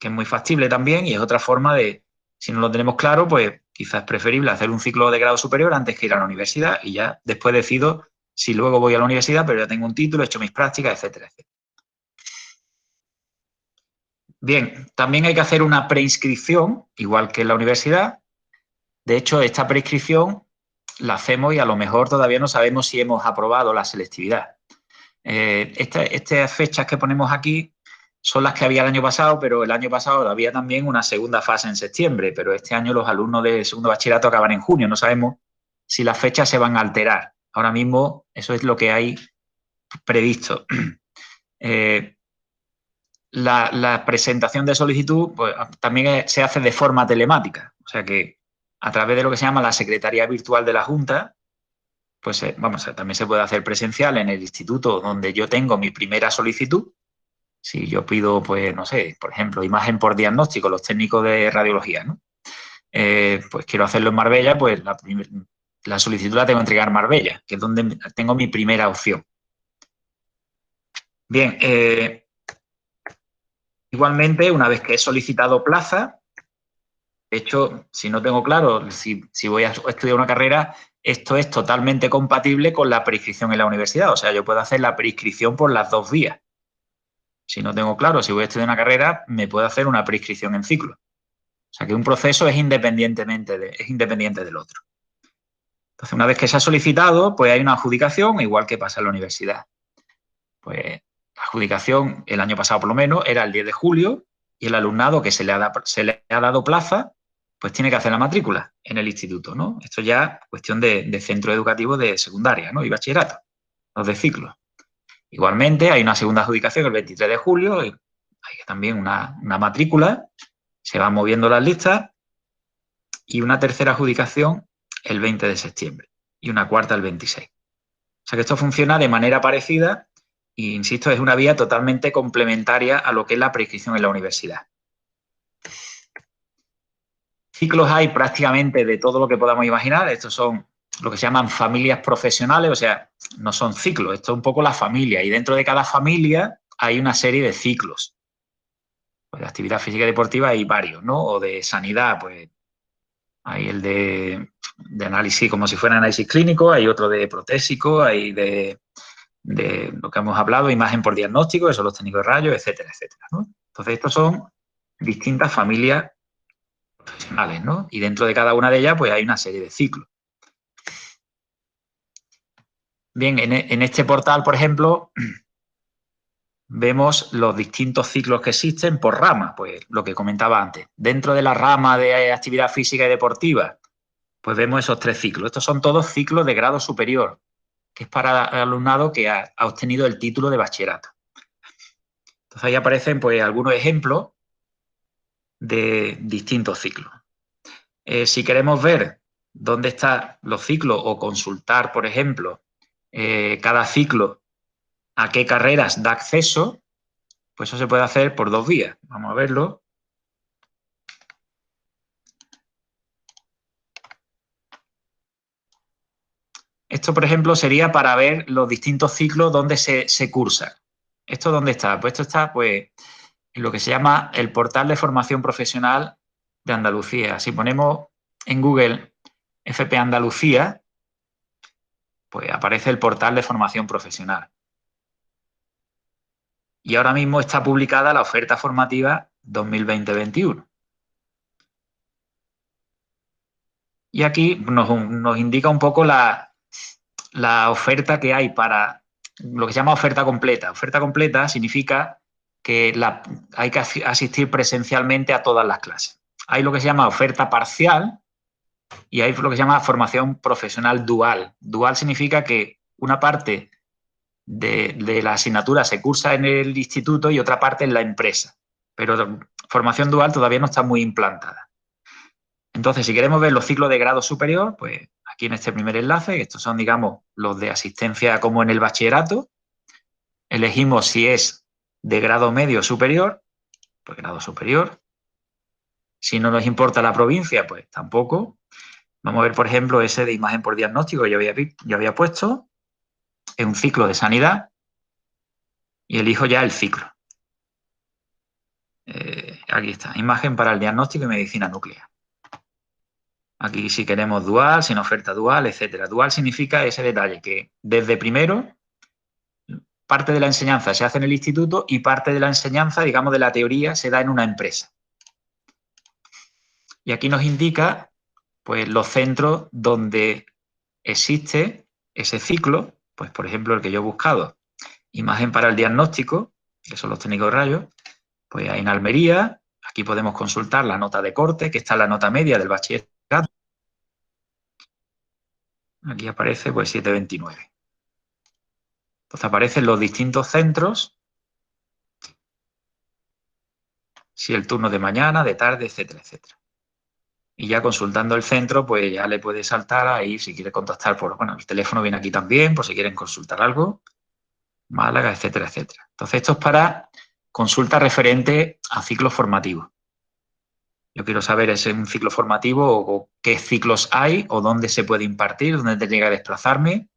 es muy factible también y es otra forma de, si no lo tenemos claro, pues quizás es preferible hacer un ciclo de grado superior antes que ir a la universidad y ya después decido si luego voy a la universidad, pero ya tengo un título, he hecho mis prácticas, etcétera, etcétera. Bien, también hay que hacer una preinscripción, igual que en la universidad. De hecho, esta preinscripción la hacemos y a lo mejor todavía no sabemos si hemos aprobado la selectividad. Estas fechas que ponemos aquí son las que había el año pasado, pero el año pasado había también una segunda fase en septiembre, pero este año los alumnos de segundo bachillerato acaban en junio. No sabemos si las fechas se van a alterar. Ahora mismo eso es lo que hay previsto. La presentación de solicitud pues, también se hace de forma telemática, o sea que a través de lo que se llama la Secretaría Virtual de la Junta, pues también se puede hacer presencial en el instituto donde yo tengo mi primera solicitud. Si yo pido, pues no sé, por ejemplo, imagen por diagnóstico, los técnicos de radiología, ¿no? Pues quiero hacerlo en Marbella, pues la solicitud la tengo que entregar en Marbella, que es donde tengo mi primera opción. Bien, igualmente, una vez que he solicitado plaza, de hecho, si no tengo claro si voy a estudiar una carrera, esto es totalmente compatible con la preinscripción en la universidad. O sea, yo puedo hacer la preinscripción por las dos vías. Si no tengo claro si voy a estudiar una carrera, me puedo hacer una preinscripción en ciclo. O sea, que un proceso es independiente del otro. Entonces, una vez que se ha solicitado, pues hay una adjudicación, igual que pasa en la universidad. Pues la adjudicación, el año pasado por lo menos, era el 10 de julio y el alumnado que se le ha dado plaza, pues tiene que hacer la matrícula en el instituto, ¿no? Esto ya es cuestión de centro educativo de secundaria, ¿no? Y bachillerato, los de ciclo. Igualmente, hay una segunda adjudicación el 23 de julio, y hay también una matrícula, se van moviendo las listas, y una tercera adjudicación el 20 de septiembre y una cuarta el 26. O sea que esto funciona de manera parecida e, insisto, es una vía totalmente complementaria a lo que es la preinscripción en la universidad. Ciclos hay prácticamente de todo lo que podamos imaginar. Estos son lo que se llaman familias profesionales, o sea, no son ciclos, esto es un poco la familia y dentro de cada familia hay una serie de ciclos. Pues de actividad física y deportiva hay varios, ¿no? O de sanidad, pues hay el de análisis como si fuera análisis clínico, hay otro de protésico, hay de lo que hemos hablado, imagen por diagnóstico, eso los técnicos de rayos, etcétera, etcétera, ¿no? Entonces, estos son distintas familias profesionales, ¿no? Y dentro de cada una de ellas, pues hay una serie de ciclos. Bien, en este portal, por ejemplo, vemos los distintos ciclos que existen por rama, pues lo que comentaba antes. Dentro de la rama de actividad física y deportiva, pues vemos esos 3 ciclos. Estos son todos ciclos de grado superior, que es para el alumnado que ha obtenido el título de bachillerato. Entonces ahí aparecen pues algunos ejemplos de distintos ciclos. Si queremos ver dónde están los ciclos o consultar, por ejemplo, cada ciclo a qué carreras da acceso, pues eso se puede hacer por 2 vías. Vamos a verlo. Esto, por ejemplo, sería para ver los distintos ciclos donde se cursan. ¿Esto dónde está? Pues esto está pues, en lo que se llama el portal de formación profesional de Andalucía. Si ponemos en Google FP Andalucía, pues aparece el portal de formación profesional. Y ahora mismo está publicada la oferta formativa 2020-21. Y aquí nos indica un poco la oferta que hay para lo que se llama oferta completa. Oferta completa significa que hay que asistir presencialmente a todas las clases. Hay lo que se llama oferta parcial y hay lo que se llama formación profesional dual. Dual significa que una parte de la asignatura se cursa en el instituto y otra parte en la empresa. Pero formación dual todavía no está muy implantada. Entonces, si queremos ver los ciclos de grado superior, pues aquí en este primer enlace, estos son, digamos, los de asistencia como en el bachillerato. Elegimos si es de grado medio o superior, pues grado superior. Si no nos importa la provincia, pues tampoco. Vamos a ver, por ejemplo, ese de imagen por diagnóstico que yo había puesto. Es un ciclo de sanidad y elijo ya el ciclo. Aquí está, imagen para el diagnóstico y medicina nuclear. Aquí si queremos dual, sin oferta dual, etcétera. Dual significa ese detalle que desde primero parte de la enseñanza se hace en el instituto y parte de la enseñanza, digamos, de la teoría se da en una empresa. Y aquí nos indica pues, los centros donde existe ese ciclo, pues por ejemplo el que yo he buscado, imagen para el diagnóstico, que son los técnicos de rayos, pues hay en Almería, aquí podemos consultar la nota de corte, que está en la nota media del bachillerato. Aquí aparece pues 729. Entonces aparecen los distintos centros, si el turno de mañana, de tarde, etcétera, etcétera. Y ya consultando el centro, pues ya le puede saltar ahí si quiere contactar por, bueno, el teléfono viene aquí también, por si quieren consultar algo, Málaga, etcétera, etcétera. Entonces esto es para consulta referente a ciclos formativos. Yo quiero saber si es un ciclo formativo o qué ciclos hay o dónde se puede impartir, dónde tendría que desplazarme.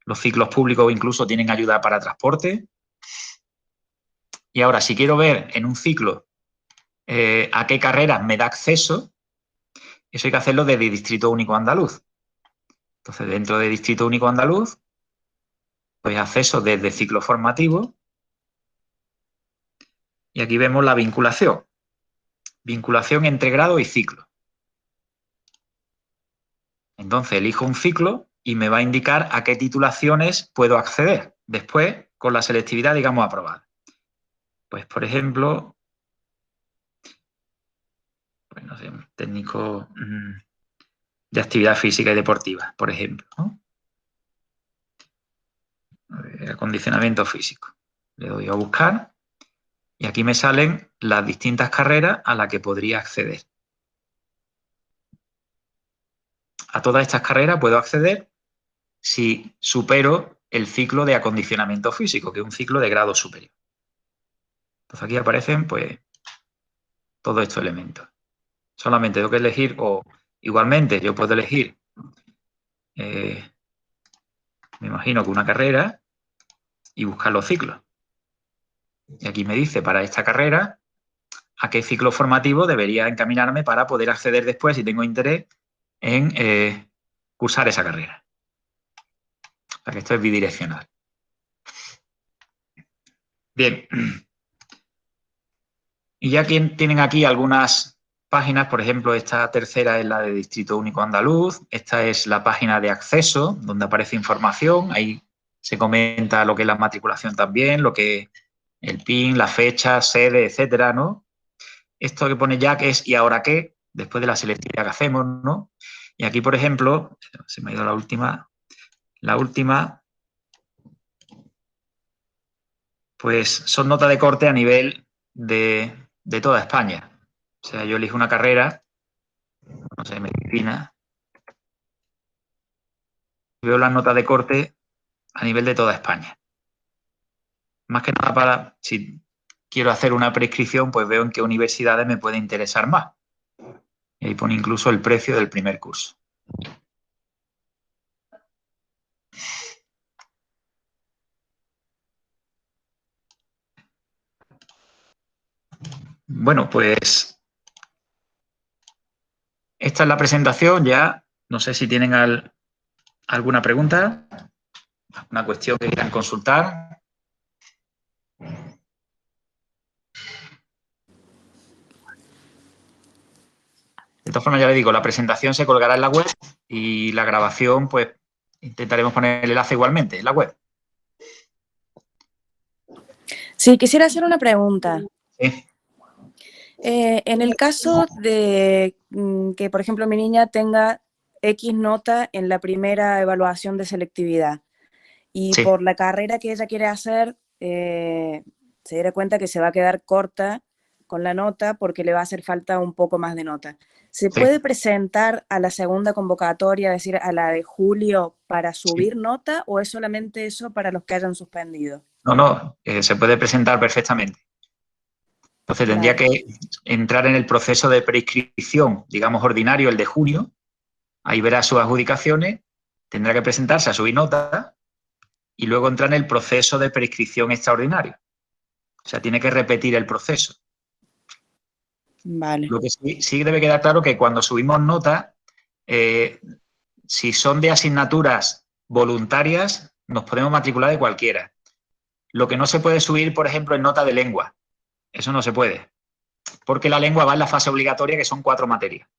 Los ciclos públicos incluso tienen ayuda para transporte. Y ahora, si quiero ver en un ciclo a qué carreras me da acceso, eso hay que hacerlo desde Distrito Único Andaluz. Entonces, dentro de Distrito Único Andaluz, pues acceso desde ciclo formativo. Y aquí vemos la vinculación. Vinculación entre grado y ciclo. Entonces, elijo un ciclo y me va a indicar a qué titulaciones puedo acceder después con la selectividad, digamos, aprobada. Pues, por ejemplo, pues no sé, técnico de actividad física y deportiva, por ejemplo, ¿no? Acondicionamiento físico. Le doy a buscar y aquí me salen las distintas carreras a las que podría acceder. A todas estas carreras puedo acceder si supero el ciclo de acondicionamiento físico, que es un ciclo de grado superior. Entonces aquí aparecen pues todos estos elementos. Solamente tengo que elegir, o igualmente yo puedo elegir, me imagino que una carrera y buscar los ciclos. Y aquí me dice para esta carrera a qué ciclo formativo debería encaminarme para poder acceder después, si tengo interés, en cursar esa carrera. O sea que esto es bidireccional. Bien. Y ya tienen aquí algunas páginas, por ejemplo, esta tercera es la de Distrito Único Andaluz, esta es la página de acceso, donde aparece información, ahí se comenta lo que es la matriculación también, lo que el PIN, la fecha, sede, etcétera, ¿no? Esto que pone ya que es ¿y ahora qué? Después de la selectividad que hacemos, ¿no? Y aquí, por ejemplo, se me ha ido la última, pues son notas de corte a nivel de toda España. O sea, yo elijo una carrera, no sé, medicina, veo las notas de corte a nivel de toda España. Más que nada para, si quiero hacer una prescripción, pues veo en qué universidades me puede interesar más. Y ahí pone incluso el precio del primer curso. Bueno, pues esta es la presentación ya. No sé si tienen alguna pregunta, una cuestión que quieran consultar. De todas formas, ya les digo, la presentación se colgará en la web y la grabación, pues, intentaremos poner el enlace igualmente en la web. Sí, quisiera hacer una pregunta. Sí. En el caso de que, por ejemplo, mi niña tenga X nota en la primera evaluación de selectividad y Sí. por la carrera que ella quiere hacer, se diera cuenta que se va a quedar corta con la nota porque le va a hacer falta un poco más de nota. ¿Se Sí. puede presentar a la segunda convocatoria, es decir, a la de julio, para subir Sí. nota o es solamente eso para los que hayan suspendido? No, se puede presentar perfectamente. Entonces tendría Claro. que entrar en el proceso de prescripción, digamos, ordinario, el de junio. Ahí verá sus adjudicaciones, tendrá que presentarse a subir nota y luego entrar en el proceso de prescripción extraordinario. O sea, tiene que repetir el proceso. Vale. Lo que sí debe quedar claro que cuando subimos nota, si son de asignaturas voluntarias, nos podemos matricular de cualquiera. Lo que no se puede subir, por ejemplo, es nota de lengua. Eso no se puede. Porque la lengua va en la fase obligatoria, que son 4 materias.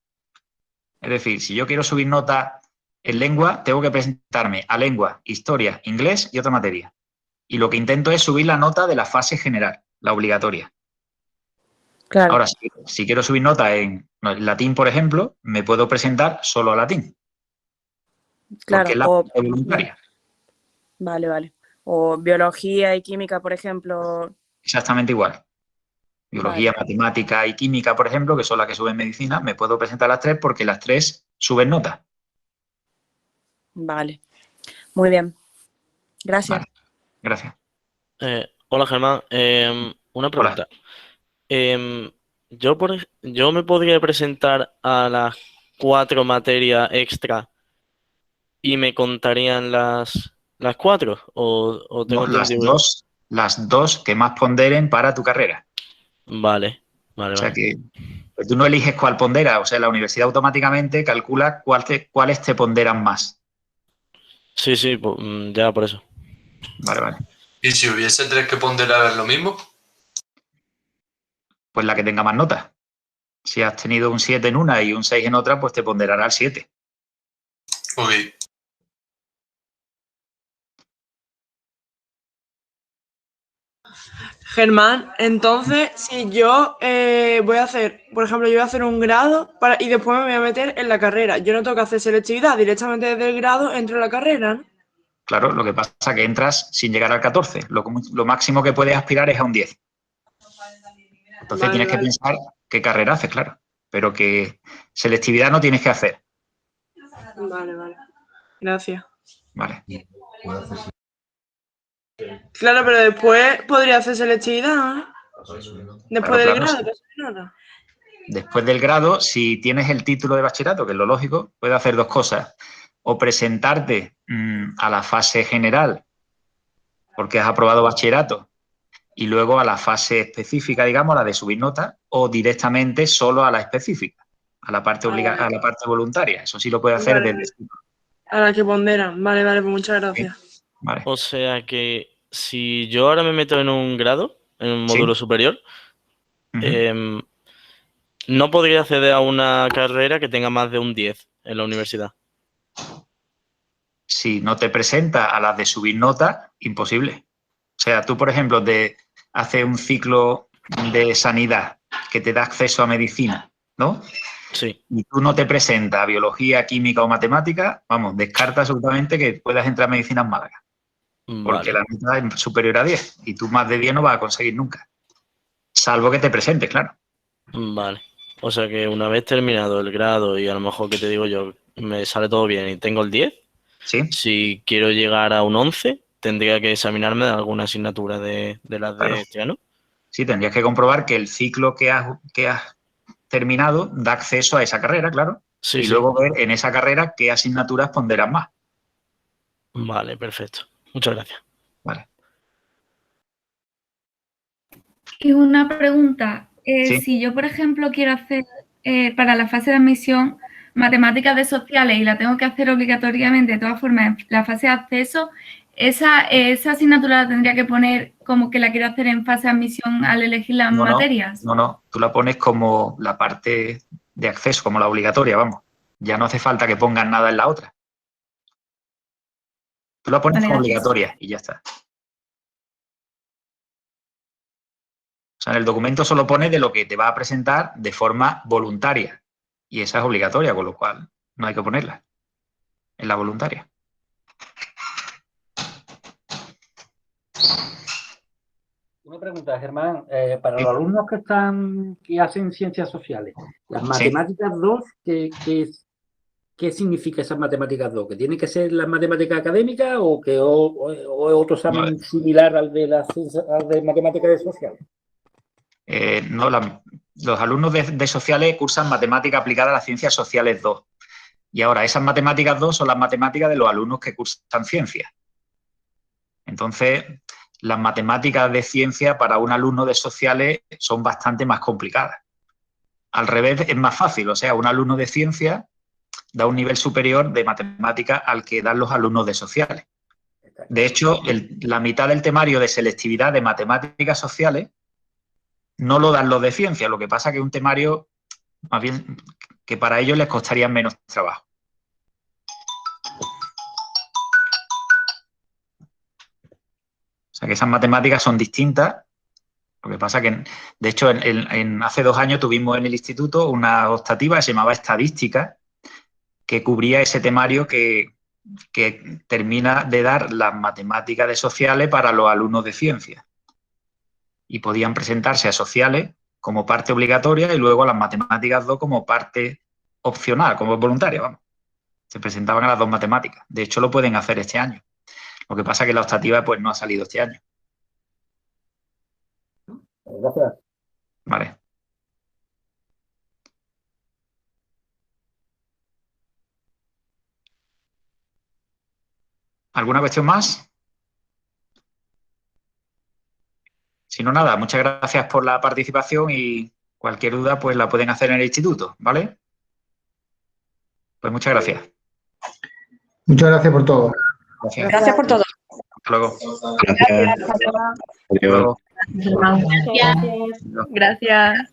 Es decir, si yo quiero subir nota en lengua, tengo que presentarme a lengua, historia, inglés y otra materia. Y lo que intento es subir la nota de la fase general, la obligatoria. Claro. Ahora, si quiero subir nota en latín, por ejemplo, me puedo presentar solo a latín. Porque Claro, es la o parte voluntaria. vale, vale. O biología y química, por ejemplo. Exactamente igual. Biología, Vale, matemática y química, por ejemplo, que son las que suben medicina, me puedo presentar las 3 porque las 3 suben nota. vale. Muy bien. Gracias. Vale, gracias. Hola Germán, una Hola. pregunta. Yo me podría presentar a las 4 materias extra y me contarían las 4 o tengo No, entendido. las dos que más ponderen para tu carrera. Vale, vale, O sea vale. que pues tú no eliges cuál pondera, o sea, la universidad automáticamente calcula cuáles te ponderan más. Sí, sí, ya por eso. Vale, vale. ¿Y si hubiese 3 que ponderar lo mismo? Pues la que tenga más notas. Si has tenido un 7 en una y un 6 en otra, pues te ponderará el 7. Ok. Germán, entonces, si yo voy a hacer, por ejemplo, yo voy a hacer un grado y después me voy a meter en la carrera. Yo no tengo que hacer selectividad, directamente desde el grado entro en la carrera, ¿no? Claro, lo que pasa es que entras sin llegar al 14. Lo máximo que puedes aspirar es a un 10. Entonces Vale, tienes que vale. pensar qué carrera haces, claro. Pero que selectividad no tienes que hacer. Vale, vale. Gracias. Vale. Claro, pero después podría hacer selectividad, ¿no? Después del Claro, grado, sí. que soy nota. Después del grado, si tienes el título de bachillerato, que es lo lógico, puedes hacer dos cosas. O presentarte a la fase general porque has aprobado bachillerato y luego a la fase específica, digamos, la de subir notas, o directamente solo a la específica, a la parte a la parte voluntaria. Eso sí lo puede hacer Vale. desde... A la que ponderan. Vale, pues muchas gracias. Vale. O sea que si yo ahora me meto en un grado, en un módulo superior, Ujú. no podría acceder a una carrera que tenga más de un 10 en la universidad. Si no te presenta a las de subir notas, imposible. O sea, tú, por ejemplo, haces un ciclo de sanidad que te da acceso a medicina, ¿no? Sí. Y tú no te presentas a biología, química o matemática, vamos, descarta absolutamente que puedas entrar a medicina en Málaga. Porque Vale. la nota es superior a 10 y tú más de 10 no vas a conseguir nunca. Salvo que te presentes, claro. Vale. O sea que una vez terminado el grado y a lo mejor, que te digo yo, me sale todo bien y tengo el 10, Sí, si quiero llegar a un 11, tendría que examinarme de alguna asignatura de las claro. de este año. Sí, tendrías que comprobar que el ciclo que has terminado da acceso a esa carrera, claro. Sí, Y sí. luego ver en esa carrera qué asignaturas ponderan más. Vale, perfecto. Muchas gracias. Vale. Y una pregunta, Sí. si yo, por ejemplo, quiero hacer para la fase de admisión matemáticas de sociales y la tengo que hacer obligatoriamente, de todas formas, en la fase de acceso, esa asignatura la tendría que poner como que la quiero hacer en fase de admisión al elegir las materias. No, tú la pones como la parte de acceso, como la obligatoria, vamos. Ya no hace falta que pongas nada en la otra. Tú la pones Vale, como gracias. obligatoria y ya está. O sea, en el documento solo pone de lo que te va a presentar de forma voluntaria. Y esa es obligatoria, con lo cual no hay que ponerla en la voluntaria. Una pregunta, Germán, para los alumnos que hacen ciencias sociales, las matemáticas 2, ¿qué significa esas matemáticas 2? ¿Que tienen que ser las matemáticas académicas o es otro examen similar al de matemáticas de sociales? No, los alumnos de sociales cursan matemática aplicada a las ciencias sociales 2. Y ahora esas matemáticas 2 son las matemáticas de los alumnos que cursan ciencias. Entonces, las matemáticas de ciencia para un alumno de sociales son bastante más complicadas. Al revés, es más fácil. O sea, un alumno de ciencia da un nivel superior de matemática al que dan los alumnos de sociales. De hecho, la mitad del temario de selectividad de matemáticas sociales no lo dan los de ciencia. Lo que pasa es que es un temario, más bien, que para ellos les costaría menos trabajo. O sea, que esas matemáticas son distintas. Lo que pasa es que, de hecho, hace 2 años tuvimos en el instituto una optativa que se llamaba Estadística, que cubría ese temario que termina de dar las matemáticas de sociales para los alumnos de ciencias. Y podían presentarse a sociales como parte obligatoria y luego a las matemáticas 2 como parte opcional, como voluntaria, vamos. Se presentaban a las 2 matemáticas. De hecho, lo pueden hacer este año. Lo que pasa es que la optativa pues, no ha salido este año. Gracias. Vale. ¿Alguna cuestión más? Si no, nada, muchas gracias por la participación y cualquier duda pues la pueden hacer en el instituto, ¿vale? Pues muchas gracias. Muchas gracias por todo. Gracias por todo. Hasta luego. Gracias. Hasta luego. Gracias.